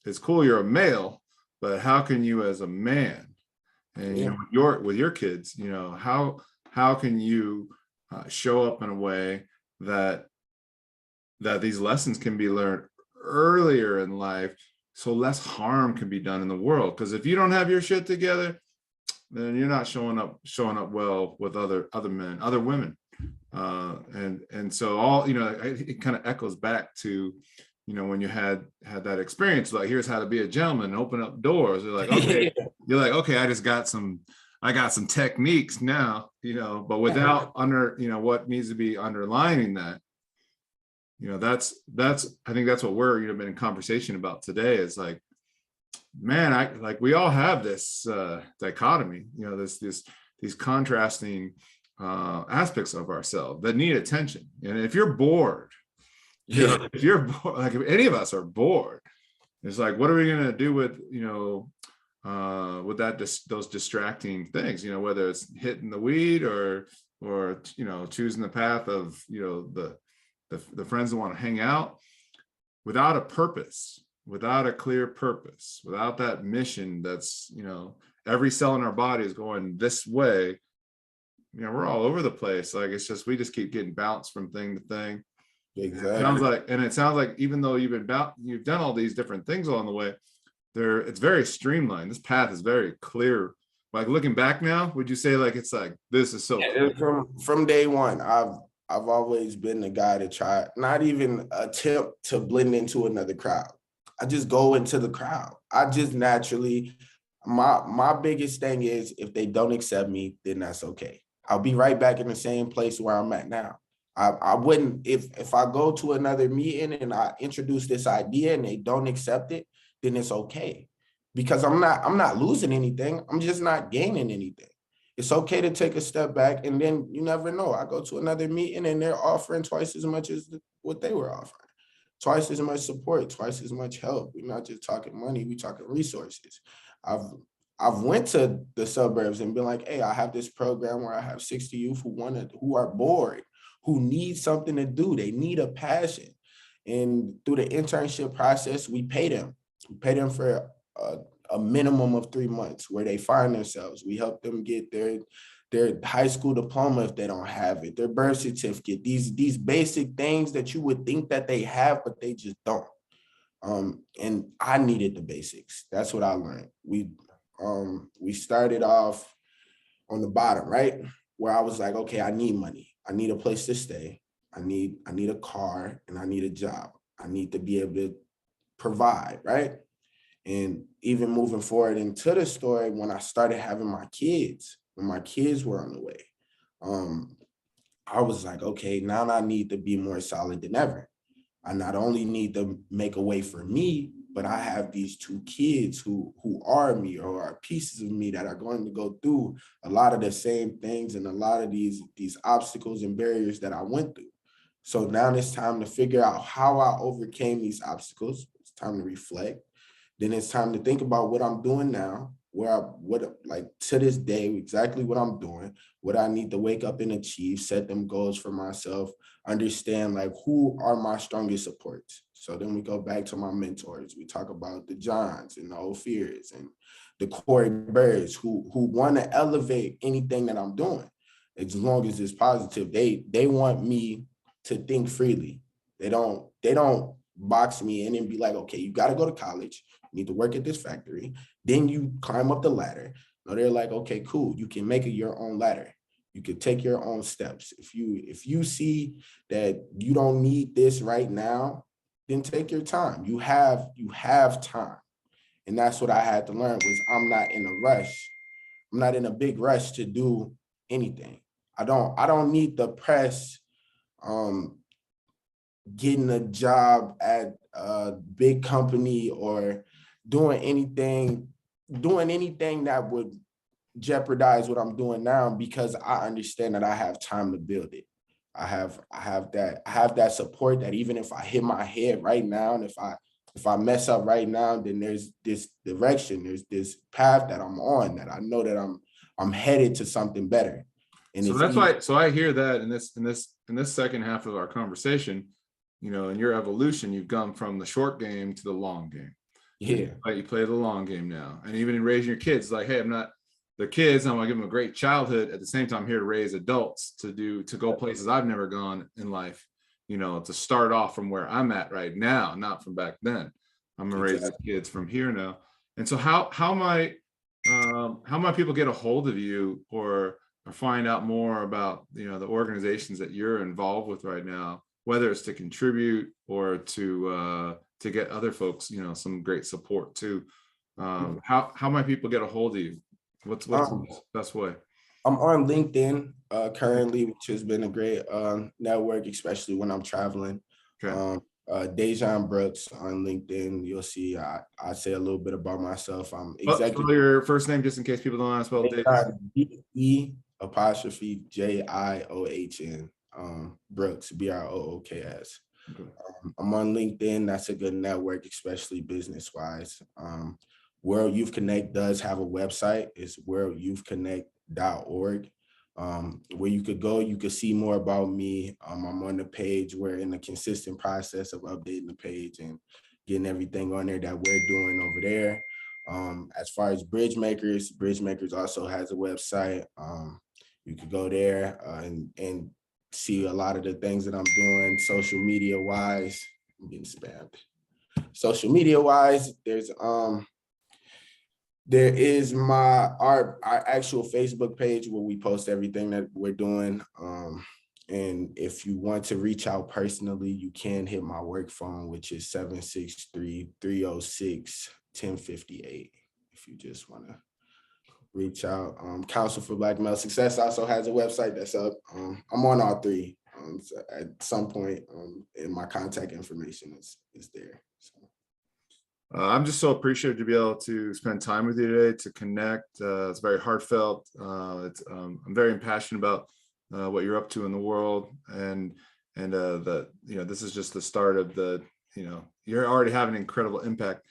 it's cool you're a male, but how can you as a man and with your kids, how can you show up in a way that these lessons can be learned earlier in life so less harm can be done in the world? Because if you don't have your shit together, then you're not showing up well with other men, other women. And so all, it kind of echoes back to, when you had that experience, like, here's how to be a gentleman, open up doors. You're like, okay, I got some techniques now, but without what needs to be underlining that, I think that's what we're, been in conversation about today is like, man, we all have this dichotomy, these contrasting aspects of ourselves that need attention. And if you're bored, if you're bored, like if any of us are bored, it's like, what are we going to do with, with those distracting things, whether it's hitting the weed or choosing the path of, the friends that want to hang out without a purpose, without a clear purpose, without that mission that's, every cell in our body is going this way. We're all over the place. Like, it's just, we just keep getting bounced from thing to thing. Exactly. It sounds like even though you've done all these different things along the way, it's very streamlined. This path is very clear. Like, looking back now, would you say like it's like this is so clear? From day one, I've always been the guy to try, not even attempt to blend into another crowd. I just go into the crowd. I just naturally, my biggest thing is if they don't accept me, then that's okay. I'll be right back in the same place where I'm at now. I wouldn't, if I go to another meeting and I introduce this idea and they don't accept it, then it's okay. Because I'm not losing anything. I'm just not gaining anything. It's okay to take a step back, and then you never know. I go to another meeting and they're offering twice as much as what they were offering. Twice as much support, twice as much help. We're not just talking money, we're talking resources. I've went to the suburbs and been like, hey, I have this program where I have 60 youth who are bored, who need something to do. They need a passion. And through the internship process, we pay them. We pay them for a minimum of 3 months where they find themselves. We help them get their high school diploma if they don't have it, their birth certificate, these basic things that you would think that they have, but they just don't. And I needed the basics. That's what I learned. We started off on the bottom, right? Where I was like, okay, I need money. I need a place to stay. I need a car, and I need a job. I need to be able to provide, right? And even moving forward into the story, when I started having my kids, when my kids were on the way, I was like, okay, now I need to be more solid than ever. I not only need to make a way for me, but I have these 2 kids who are me, or are pieces of me that are going to go through a lot of the same things and a lot of these obstacles and barriers that I went through. So now it's time to figure out how I overcame these obstacles. It's time to reflect. Then it's time to think about what I'm doing now, like to this day, exactly what I'm doing, what I need to wake up and achieve, set them goals for myself, understand like who are my strongest supports. So then we go back to my mentors. We talk about the Johns and the Ophirs and the Corey Birds who want to elevate anything that I'm doing, as long as it's positive. They want me to think freely. They don't box me in and be like, okay, you got to go to college. You need to work at this factory. Then you climb up the ladder. No, they're like, okay, cool. You can make it your own ladder. You can take your own steps. If you see that you don't need this right now, then take your time. You have time. And that's what I had to learn was I'm not in a rush. I'm not in a big rush to do anything. I don't need the press getting a job at a big company or doing anything that would jeopardize what I'm doing now, because I understand that I have time to build it. I have that support that even if I hit my head right now, and if I mess up right now, then there's this direction, there's this path that I'm on, that I know that I'm headed to something better. And So it's that's easy. why, so I hear that in this second half of our conversation, you know, in your evolution, you've gone from the short game to the long game. Yeah. You play the long game now. And even in raising your kids, like, hey, I'm not the kids, I'm gonna give them a great childhood. At the same time, I'm here to raise adults to go places I've never gone in life, you know, to start off from where I'm at right now, not from back then. I'm gonna raise the kids from here now. And so how might people get a hold of you or find out more about, you know, the organizations that you're involved with right now, whether it's to contribute or to get other folks, you know, some great support too. How might people get a hold of you? What's the best way? I'm on LinkedIn currently, which has been a great network, especially when I'm traveling. Okay. Dejan Brooks on LinkedIn. You'll see I say a little bit about myself. I'm Spell executive. your first name just in case people don't know how to spell D-E'_Jiohn. Brooks, Brooks. Okay. I'm on LinkedIn. That's a good network, especially business wise. World Youth Connect does have a website. It's worldyouthconnect.org, where you could go. You could see more about me. I'm on the page. We're in a consistent process of updating the page and getting everything on there that we're doing over there. As far as Bridgemakers also has a website. You could go there and see a lot of the things that I'm doing social media wise. I'm getting spammed. Social media wise, there is our actual Facebook page where we post everything that we're doing. And if you want to reach out personally, you can hit my work phone, which is 763-306-1058. If you just want to reach out. Council for Black Male Success also has a website that's up. I'm on all three. So at some point, in my contact information is there. So. I'm just so appreciative to be able to spend time with you today, to connect. It's very heartfelt. I'm very passionate about what you're up to in the world, and that, you know, this is just the start of the, you know, you're already having an incredible impact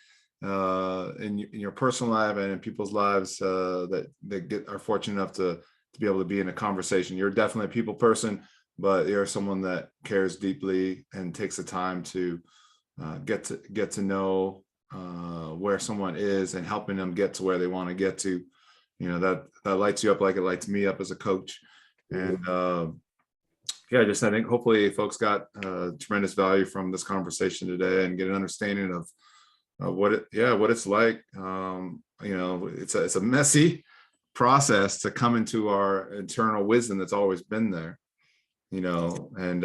in your personal life and in people's lives that are fortunate enough to be able to be in a conversation. You're definitely a people person, but you're someone that cares deeply and takes the time to get to know where someone is and helping them get to where they want to get to. You know, that lights you up like it lights me up as a coach. And yeah, I think hopefully folks got tremendous value from this conversation today and get an understanding of what it's like. You know, it's a messy process to come into our internal wisdom that's always been there, you know, and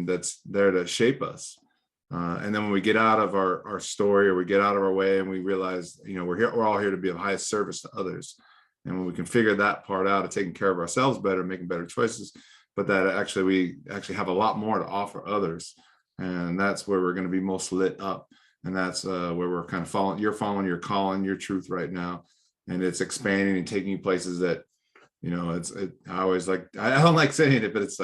that's there to shape us. And then when we get out of our story, or we get out of our way and we realize, you know, we're all here to be of highest service to others. And when we can figure that part out of taking care of ourselves better, making better choices, but that we have a lot more to offer others. And that's where we're going to be most lit up. And that's where we're kind of following your calling, your truth right now. And it's expanding and taking you places that, you know, I always like, I don't like saying it, but it's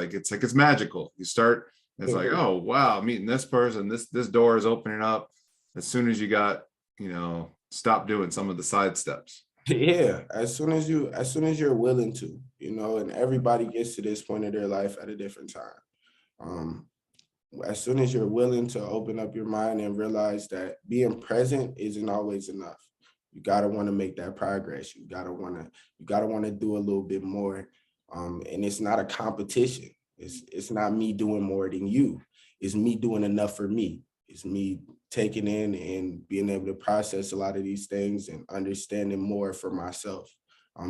magical. You start, it's like, oh, wow, meeting this person, this door is opening up as soon as you stop doing some of the side steps. Yeah, as soon as you're willing to, you know, and everybody gets to this point of their life at a different time. As soon as you're willing to open up your mind and realize that being present isn't always enough. You gotta want to make that progress. You gotta want to do a little bit more. And it's not a competition. It's not me doing more than you. It's me doing enough for me. It's me taking in and being able to process a lot of these things and understanding more for myself.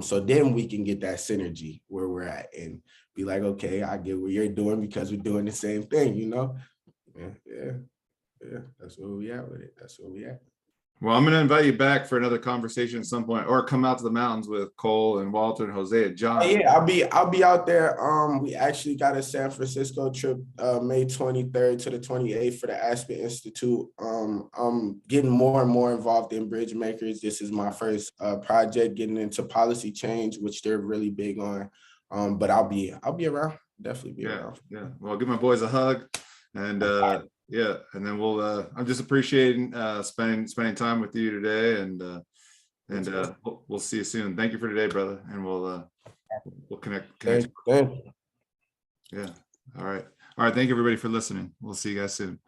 So then we can get that synergy where we're at and be like, okay, I get what you're doing because we're doing the same thing, you know? Yeah. That's where we at with it. That's where we at. Well, I'm going to invite you back for another conversation at some point, or come out to the mountains with Cole and Walter and Jose and John. Oh, yeah, I'll be out there. We actually got a San Francisco trip, May 23rd to the 28th for the Aspen Institute. I'm getting more and more involved in bridge makers. This is my first project getting into policy change, which they're really big on. But I'll be around. Definitely be around. Yeah. Well, give my boys a hug, and yeah, and then we'll. I'm just appreciating spending time with you today, and we'll see you soon. Thank you for today, brother, and we'll connect. Thank you. Yeah. All right. Thank you, everybody, for listening. We'll see you guys soon.